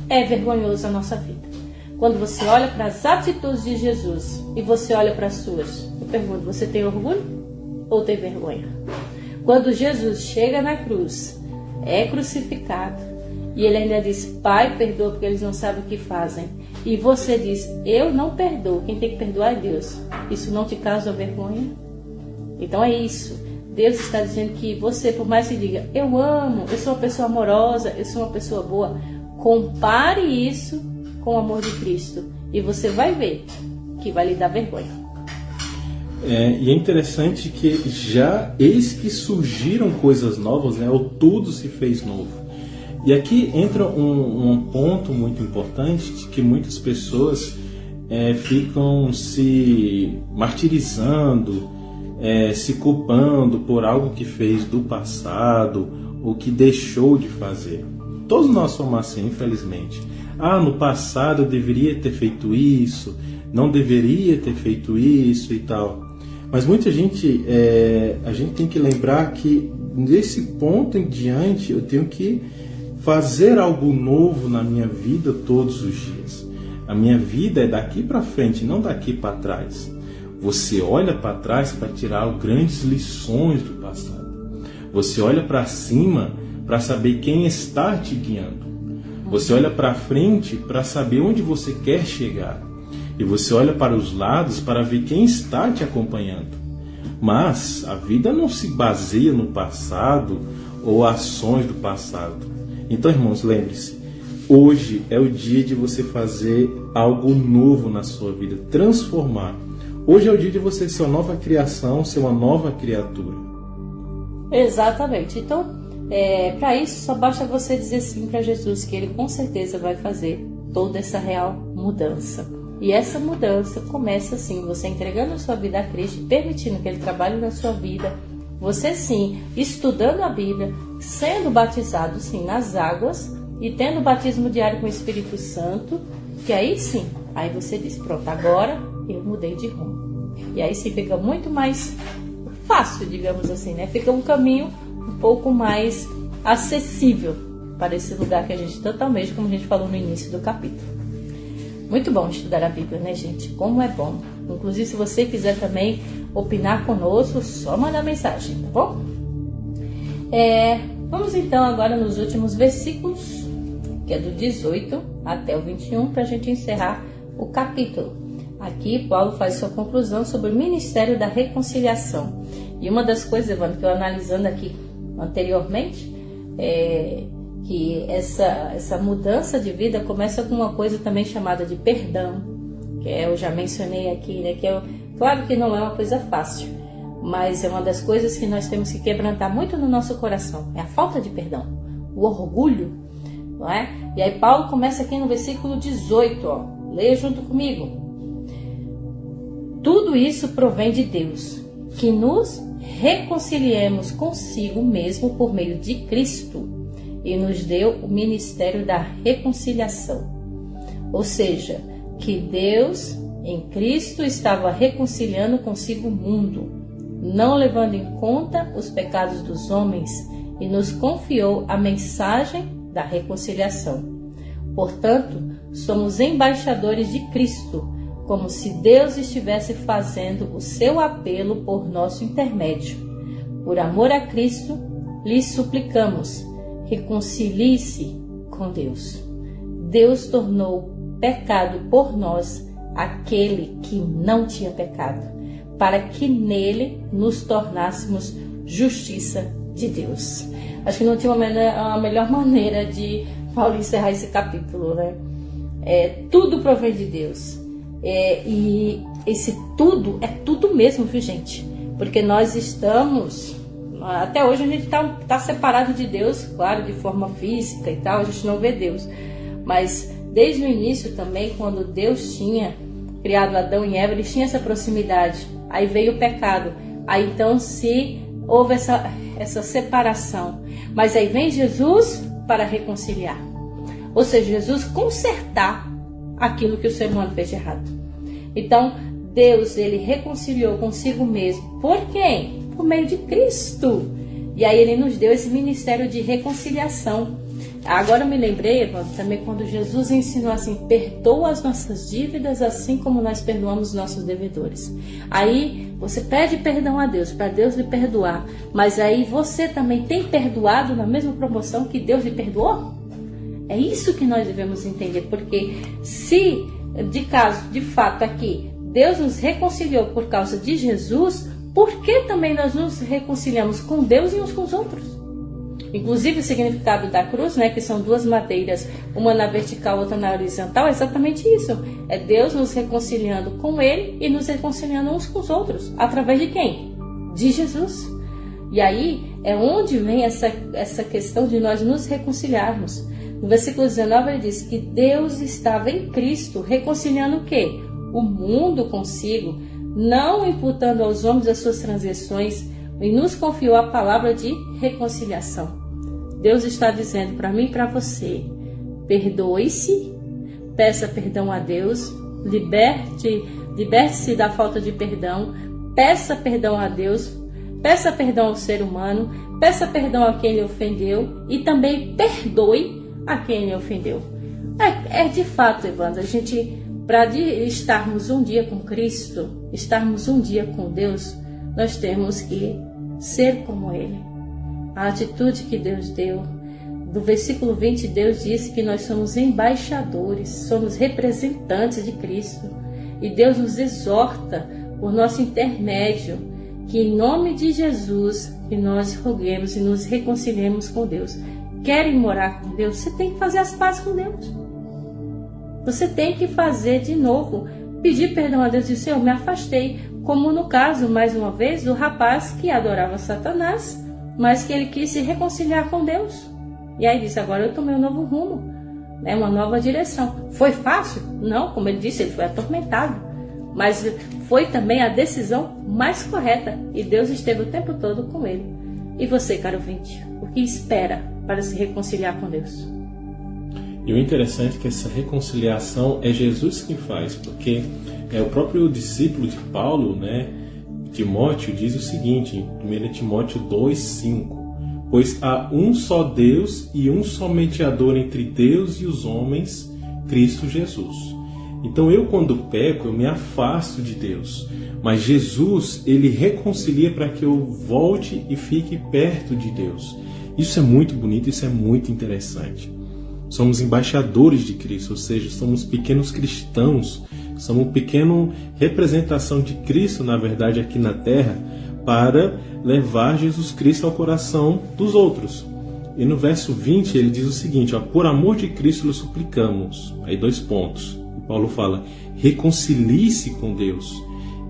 é vergonhoso a nossa vida. Quando você olha para as atitudes de Jesus e você olha para as suas, eu pergunto, você tem orgulho ou tem vergonha? Quando Jesus chega na cruz, é crucificado, e ele ainda diz, Pai, perdoa porque eles não sabem o que fazem. E você diz, eu não perdoo, quem tem que perdoar é Deus. Isso não te causa vergonha? Então é isso. Deus está dizendo que você, por mais que diga, eu amo, eu sou uma pessoa amorosa, eu sou uma pessoa boa, compare isso com o amor de Cristo e você vai ver que vai lhe dar vergonha. E é interessante que já eis que surgiram coisas novas, né? Ou tudo se fez novo. E aqui entra um ponto muito importante, de que muitas pessoas ficam se martirizando, se culpando por algo que fez do passado ou que deixou de fazer. Todos nós somos assim, infelizmente. No passado eu deveria ter feito isso, não deveria ter feito isso e tal. Mas muita gente, a gente tem que lembrar que nesse ponto em diante eu tenho que fazer algo novo na minha vida todos os dias. A minha vida é daqui para frente, não daqui para trás. Você olha para trás para tirar grandes lições do passado. Você olha para cima para saber quem está te guiando. Você olha para frente para saber onde você quer chegar. E você olha para os lados para ver quem está te acompanhando. Mas a vida não se baseia no passado ou ações do passado. Então, irmãos, lembre-se, hoje é o dia de você fazer algo novo na sua vida, transformar. Hoje é o dia de você ser uma nova criação, ser uma nova criatura. Exatamente. Então, para isso, só basta você dizer sim para Jesus, que Ele com certeza vai fazer toda essa real mudança. E essa mudança começa assim, você entregando a sua vida a Cristo, permitindo que Ele trabalhe na sua vida, você sim, estudando a Bíblia, sendo batizado sim nas águas e tendo o batismo diário com o Espírito Santo, que aí sim, aí você diz, pronto, agora eu mudei de rumo. E aí sim fica muito mais fácil, digamos assim, né? Fica um caminho um pouco mais acessível para esse lugar que a gente tanto almeja, como a gente falou no início do capítulo. Muito bom estudar a Bíblia, né, gente? Como é bom. Inclusive, se você quiser também opinar conosco, só mandar mensagem, tá bom? Vamos então agora nos últimos versículos, que é do 18 até o 21, para a gente encerrar o capítulo. Aqui, Paulo faz sua conclusão sobre o ministério da reconciliação. E uma das coisas, Evandro, que eu analisando aqui anteriormente, que essa mudança de vida começa com uma coisa também chamada de perdão, que eu já mencionei aqui, né? Claro que não é uma coisa fácil, mas é uma das coisas que nós temos que quebrantar muito no nosso coração, é a falta de perdão, o orgulho, não é? E aí Paulo começa aqui no versículo 18, ó, leia junto comigo. Tudo isso provém de Deus, que nos reconciliemos consigo mesmo por meio de Cristo e nos deu o ministério da reconciliação. Ou seja, que Deus em Cristo estava reconciliando consigo o mundo, não levando em conta os pecados dos homens, e nos confiou a mensagem da reconciliação. Portanto, somos embaixadores de Cristo, como se Deus estivesse fazendo o seu apelo por nosso intermédio. Por amor a Cristo, lhe suplicamos, reconcilie-se com Deus. Deus tornou pecado por nós aquele que não tinha pecado, para que nele nos tornássemos justiça de Deus. Acho que não tinha uma melhor maneira de Paulo encerrar esse capítulo, né? Tudo provém de Deus. E esse tudo é tudo mesmo, viu, gente? Porque nós estamos... Até hoje a gente está separado de Deus, claro, de forma física e tal, a gente não vê Deus. Mas desde o início também, quando Deus tinha criado Adão e Eva, eles tinham essa proximidade. Aí veio o pecado. Aí então houve essa separação. Mas aí vem Jesus para reconciliar. Ou seja, Jesus consertar aquilo que o ser humano fez de errado. Então, Deus, ele reconciliou consigo mesmo. Por quem? Por meio de Cristo. E aí ele nos deu esse ministério de reconciliação. Agora eu me lembrei, Evandro, também quando Jesus ensinou assim: perdoa as nossas dívidas assim como nós perdoamos os nossos devedores. Aí você pede perdão a Deus, para Deus lhe perdoar. Mas aí você também tem perdoado na mesma proporção que Deus lhe perdoou? É isso que nós devemos entender, porque se de fato aqui Deus nos reconciliou por causa de Jesus, por que também nós nos reconciliamos com Deus e uns com os outros? Inclusive o significado da cruz, né, que são duas madeiras, uma na vertical, outra na horizontal, é exatamente isso. É Deus nos reconciliando com Ele e nos reconciliando uns com os outros. Através de quem? De Jesus. E aí é onde vem essa questão de nós nos reconciliarmos. No versículo 19 ele diz que Deus estava em Cristo reconciliando o quê? O mundo consigo, não imputando aos homens as suas transgressões, e nos confiou a palavra de reconciliação. Deus está dizendo para mim e para você: perdoe-se, peça perdão a Deus, liberte-se da falta de perdão, peça perdão a Deus, peça perdão ao ser humano, peça perdão a quem lhe ofendeu e também perdoe a quem lhe ofendeu. É de fato, Evandro, para estarmos um dia com Cristo, estarmos um dia com Deus, nós temos que ser como Ele. A atitude que Deus deu. Do versículo 20, Deus disse que nós somos embaixadores, somos representantes de Cristo. E Deus nos exorta, por nosso intermédio, que em nome de Jesus, que nós roguemos e nos reconciliemos com Deus. Querem morar com Deus? Você tem que fazer as pazes com Deus. Você tem que fazer de novo, pedir perdão a Deus e dizer: Senhor, me afastei. Como no caso, mais uma vez, do rapaz que adorava Satanás, mas que ele quis se reconciliar com Deus. E aí disse: agora eu tomei um novo rumo, né, uma nova direção. Foi fácil? Não, como ele disse, ele foi atormentado. Mas foi também a decisão mais correta. E Deus esteve o tempo todo com ele. E você, caro ouvinte, o que espera para se reconciliar com Deus? E o interessante é que essa reconciliação é Jesus quem faz, porque o próprio discípulo de Paulo, né, Timóteo, diz o seguinte, em 1 Timóteo 2,5: pois há um só Deus e um só mediador entre Deus e os homens, Cristo Jesus. Então eu, quando peco, eu me afasto de Deus, mas Jesus, ele reconcilia para que eu volte e fique perto de Deus. Isso é muito bonito, isso é muito interessante. Somos embaixadores de Cristo, ou seja, somos pequenos cristãos, somos uma pequena representação de Cristo, na verdade, aqui na Terra, para levar Jesus Cristo ao coração dos outros. E no verso 20 ele diz o seguinte: por amor de Cristo lhe suplicamos. Aí 2 pontos. E Paulo fala: reconcilie-se com Deus.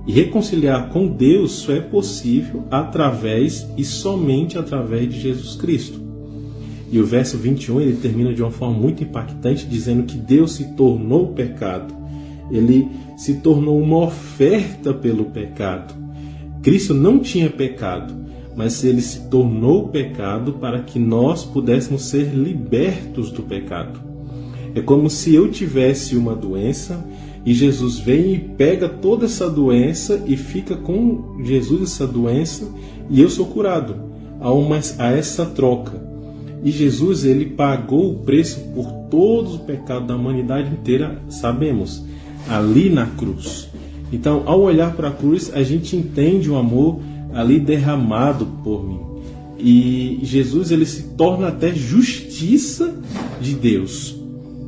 E reconciliar com Deus só é possível através e somente através de Jesus Cristo. E o verso 21 ele termina de uma forma muito impactante, dizendo que Deus se tornou pecado. Ele se tornou uma oferta pelo pecado. Cristo não tinha pecado, mas ele se tornou pecado para que nós pudéssemos ser libertos do pecado. É como se eu tivesse uma doença e Jesus vem e pega toda essa doença e fica com Jesus essa doença e eu sou curado. Há essa troca. E Jesus, ele pagou o preço por todos os pecados da humanidade inteira, sabemos, ali na cruz. Então, ao olhar para a cruz, a gente entende o amor, ali derramado por mim. E Jesus, ele se torna até justiça de Deus.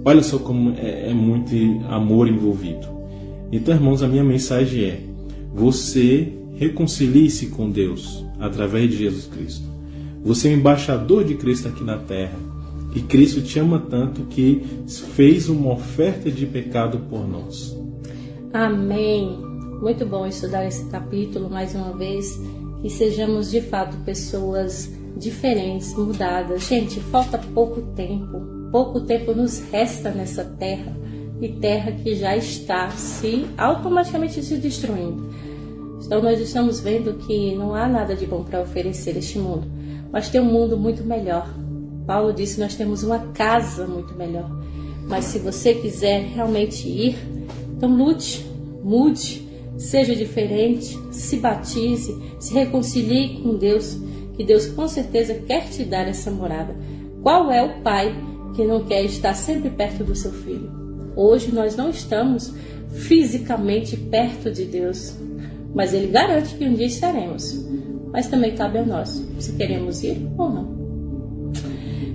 Olha só como é muito amor envolvido. Então, irmãos, a minha mensagem é: você reconcilie-se com Deus através de Jesus Cristo. Você é um embaixador de Cristo aqui na terra. E Cristo te ama tanto que fez uma oferta de pecado por nós. Amém. Muito bom estudar esse capítulo mais uma vez. Que sejamos de fato pessoas diferentes, mudadas. Gente, falta pouco tempo nos resta nessa terra, e terra que já está automaticamente se destruindo. Então nós estamos vendo que não há nada de bom para oferecer este mundo, mas tem um mundo muito melhor. Paulo disse que nós temos uma casa muito melhor. Mas se você quiser realmente ir, então lute, mude, seja diferente, se batize, se reconcilie com Deus, que Deus com certeza quer te dar essa morada. Qual é o pai que não quer estar sempre perto do seu filho? Hoje nós não estamos fisicamente perto de Deus, mas Ele garante que um dia estaremos. Mas também cabe a nós, se queremos ir ou não.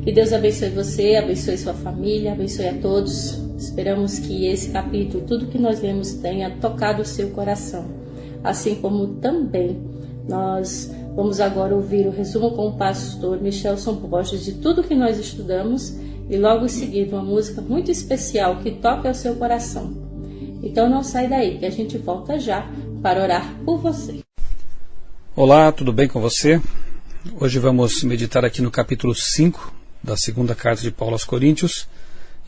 Que Deus abençoe você, abençoe sua família, abençoe a todos. Esperamos que esse capítulo, tudo que nós lemos, tenha tocado o seu coração. Assim como também nós vamos agora ouvir o resumo com o pastor Michelson Borges de tudo que nós estudamos, e logo em seguida uma música muito especial que toque ao seu coração. Então não sai daí, que a gente volta já para orar por você. Olá, tudo bem com você? Hoje vamos meditar aqui no capítulo 5 da segunda carta de Paulo aos Coríntios,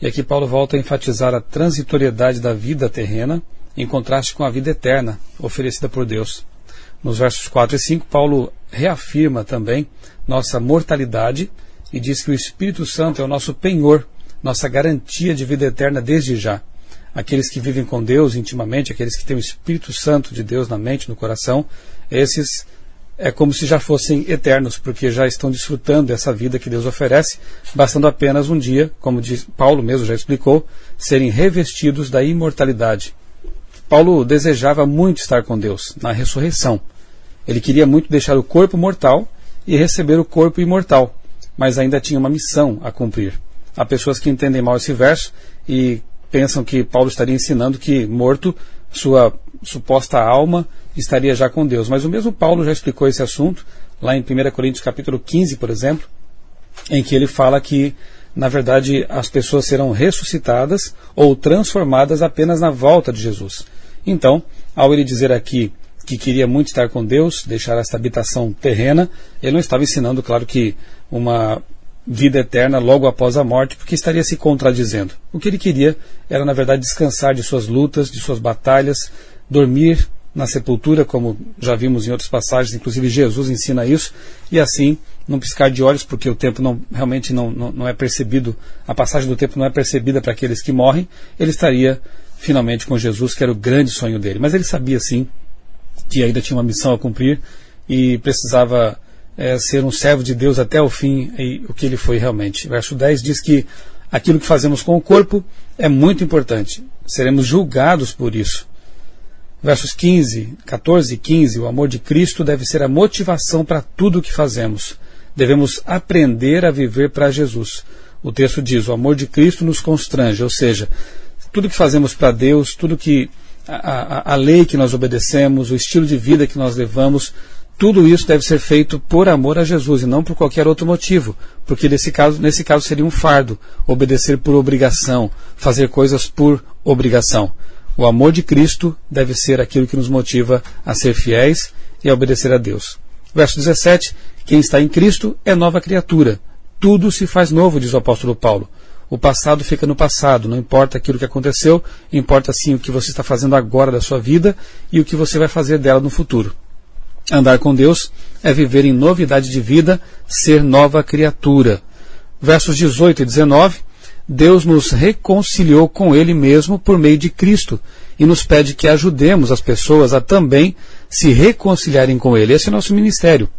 e aqui Paulo volta a enfatizar a transitoriedade da vida terrena em contraste com a vida eterna oferecida por Deus. Nos versos 4 e 5, Paulo reafirma também nossa mortalidade e diz que o Espírito Santo é o nosso penhor, nossa garantia de vida eterna desde já. Aqueles que vivem com Deus intimamente, aqueles que têm o Espírito Santo de Deus na mente, no coração, esses é como se já fossem eternos, porque já estão desfrutando dessa vida que Deus oferece, bastando apenas um dia, como diz Paulo mesmo já explicou, serem revestidos da imortalidade. Paulo desejava muito estar com Deus na ressurreição. Ele queria muito deixar o corpo mortal e receber o corpo imortal, mas ainda tinha uma missão a cumprir. Há pessoas que entendem mal esse verso e pensam que Paulo estaria ensinando que morto, sua suposta alma estaria já com Deus. Mas o mesmo Paulo já explicou esse assunto, lá em 1 Coríntios capítulo 15, por exemplo, em que ele fala que, na verdade, as pessoas serão ressuscitadas ou transformadas apenas na volta de Jesus. Então, ao ele dizer aqui que queria muito estar com Deus, deixar essa habitação terrena, ele não estava ensinando, claro, que uma vida eterna logo após a morte, porque estaria se contradizendo. O que ele queria era, na verdade, descansar de suas lutas, de suas batalhas, dormir na sepultura, como já vimos em outras passagens, inclusive Jesus ensina isso, e assim, num piscar de olhos, porque o tempo realmente não é percebido, a passagem do tempo não é percebida para aqueles que morrem, ele estaria finalmente com Jesus, que era o grande sonho dele. Mas ele sabia, sim, que ainda tinha uma missão a cumprir e precisava ser um servo de Deus até o fim, e o que ele foi realmente. Verso 10 diz que aquilo que fazemos com o corpo é muito importante, seremos julgados por isso. Versos 14 e 15, o amor de Cristo deve ser a motivação para tudo o que fazemos. Devemos aprender a viver para Jesus. O texto diz, o amor de Cristo nos constrange, ou seja, tudo que fazemos para Deus, tudo que a lei que nós obedecemos, o estilo de vida que nós levamos, tudo isso deve ser feito por amor a Jesus e não por qualquer outro motivo, porque nesse caso seria um fardo, obedecer por obrigação, fazer coisas por obrigação. O amor de Cristo deve ser aquilo que nos motiva a ser fiéis e a obedecer a Deus. Verso 17, quem está em Cristo é nova criatura. Tudo se faz novo, diz o apóstolo Paulo. O passado fica no passado, não importa aquilo que aconteceu, importa sim o que você está fazendo agora da sua vida e o que você vai fazer dela no futuro. Andar com Deus é viver em novidade de vida, ser nova criatura. Versos 18 e 19, Deus nos reconciliou com Ele mesmo por meio de Cristo e nos pede que ajudemos as pessoas a também se reconciliarem com Ele. Esse é o nosso ministério.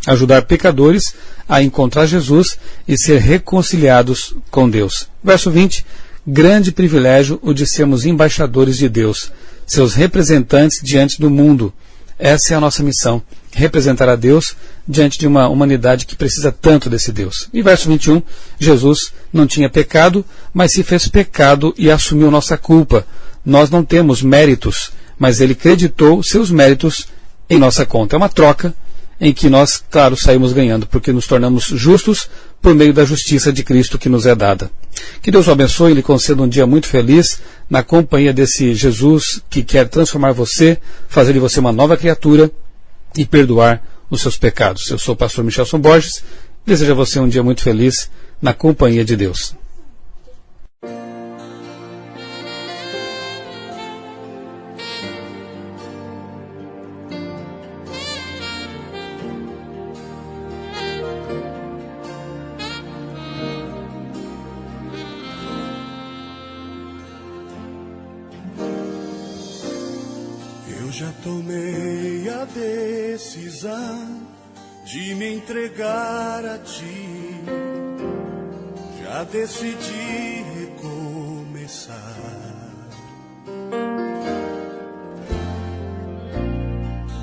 Ajudar pecadores a encontrar Jesus e ser reconciliados com Deus. Verso 20, grande privilégio o de sermos embaixadores de Deus, seus representantes diante do mundo. Essa é a nossa missão, representar a Deus diante de uma humanidade que precisa tanto desse Deus. E verso 21, Jesus não tinha pecado, mas se fez pecado e assumiu nossa culpa. Nós não temos méritos, mas Ele creditou seus méritos em nossa conta. É uma troca em que nós, claro, saímos ganhando, porque nos tornamos justos por meio da justiça de Cristo que nos é dada. Que Deus o abençoe e lhe conceda um dia muito feliz na companhia desse Jesus que quer transformar você, fazer de você uma nova criatura e perdoar os seus pecados. Eu sou o pastor Michelson Borges, desejo a você um dia muito feliz na companhia de Deus. Já tomei a decisão de me entregar a Ti, já decidi recomeçar.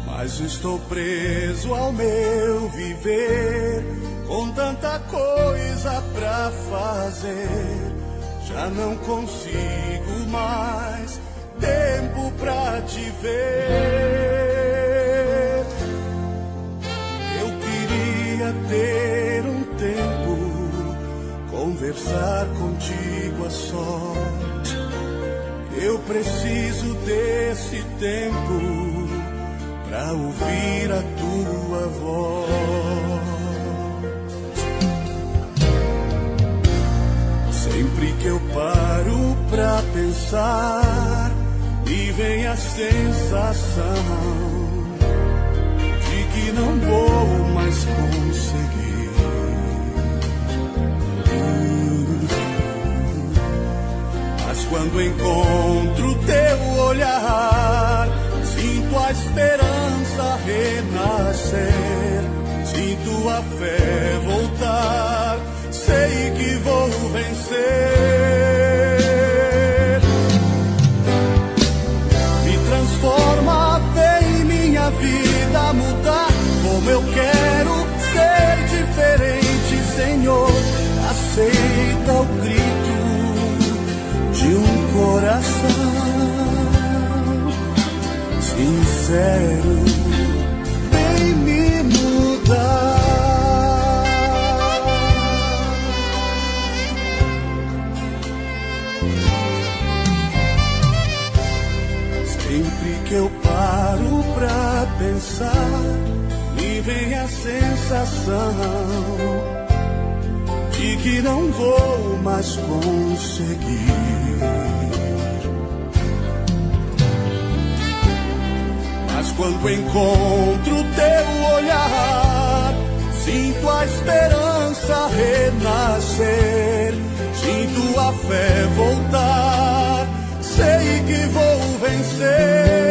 Mas estou preso ao meu viver, com tanta coisa pra fazer, já não consigo mais tempo pra te ver. Eu queria ter um tempo, conversar contigo a sós. Eu preciso desse tempo pra ouvir a tua voz. Sempre que eu paro pra pensar, e vem a sensação de que não vou mais conseguir. Mas quando encontro teu olhar, sinto a esperança renascer, sinto a fé voltar, sei que vou vencer. Transforma bem minha vida, mudar como eu quero ser diferente, Senhor. Aceita o grito de um coração sincero, vem me mudar. Sempre que eu paro pra pensar, me vem a sensação de que não vou mais conseguir. Mas quando encontro teu olhar, sinto a esperança renascer, sinto a fé voltar, sei que vou vencer.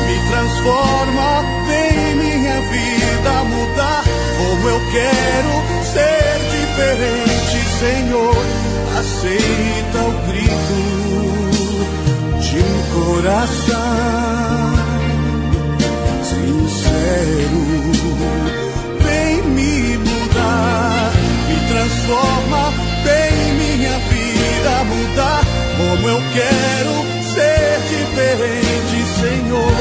Me transforma bem minha vida, mudar como eu quero ser diferente, Senhor. Aceita o grito de um coração sincero, vem me mudar. Me transforma bem minha vida, mudar como eu quero ser diferente, Senhor.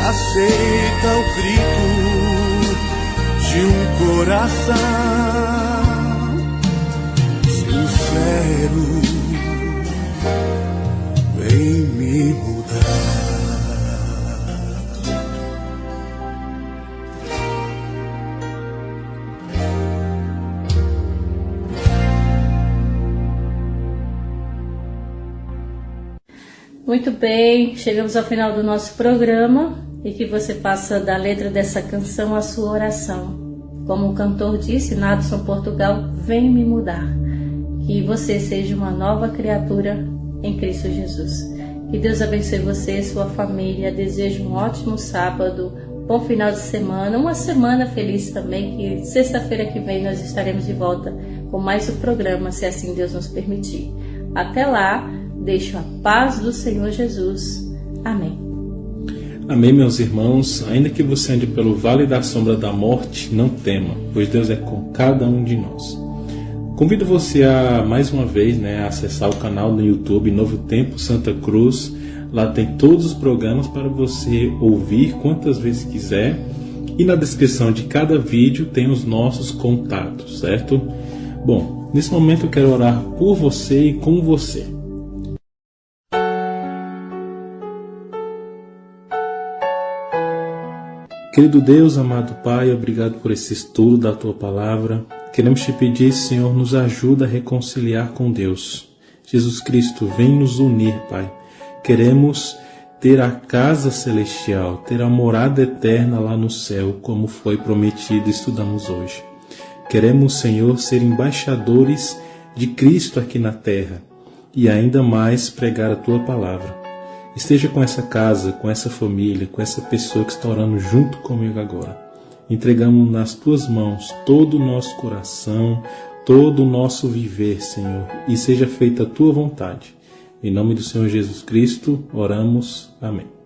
Aceita o grito de um coração sincero, vem me mudar. Muito bem, chegamos ao final do nosso programa e que você faça da letra dessa canção a sua oração. Como o cantor disse, Nadson Portugal, vem me mudar. Que você seja uma nova criatura em Cristo Jesus. Que Deus abençoe você e sua família. Desejo um ótimo sábado, bom final de semana, uma semana feliz também, que sexta-feira que vem nós estaremos de volta com mais um programa, se assim Deus nos permitir. Até lá, deixo a paz do Senhor Jesus. Amém. Amém, meus irmãos. Ainda que você ande pelo vale da sombra da morte, não tema, pois Deus é com cada um de nós. Convido você a, mais uma vez, a acessar o canal no YouTube Novo Tempo Santa Cruz. Lá tem todos os programas para você ouvir quantas vezes quiser. E na descrição de cada vídeo tem os nossos contatos, certo? Bom, nesse momento eu quero orar por você e com você. Querido Deus, amado Pai, obrigado por esse estudo da Tua Palavra. Queremos te pedir, Senhor, nos ajuda a reconciliar com Deus. Jesus Cristo, vem nos unir, Pai. Queremos ter a casa celestial, ter a morada eterna lá no céu, como foi prometido e estudamos hoje. Queremos, Senhor, ser embaixadores de Cristo aqui na terra e ainda mais pregar a Tua Palavra. Esteja com essa casa, com essa família, com essa pessoa que está orando junto comigo agora. Entregamos nas Tuas mãos todo o nosso coração, todo o nosso viver, Senhor, e seja feita a Tua vontade. Em nome do Senhor Jesus Cristo, oramos. Amém.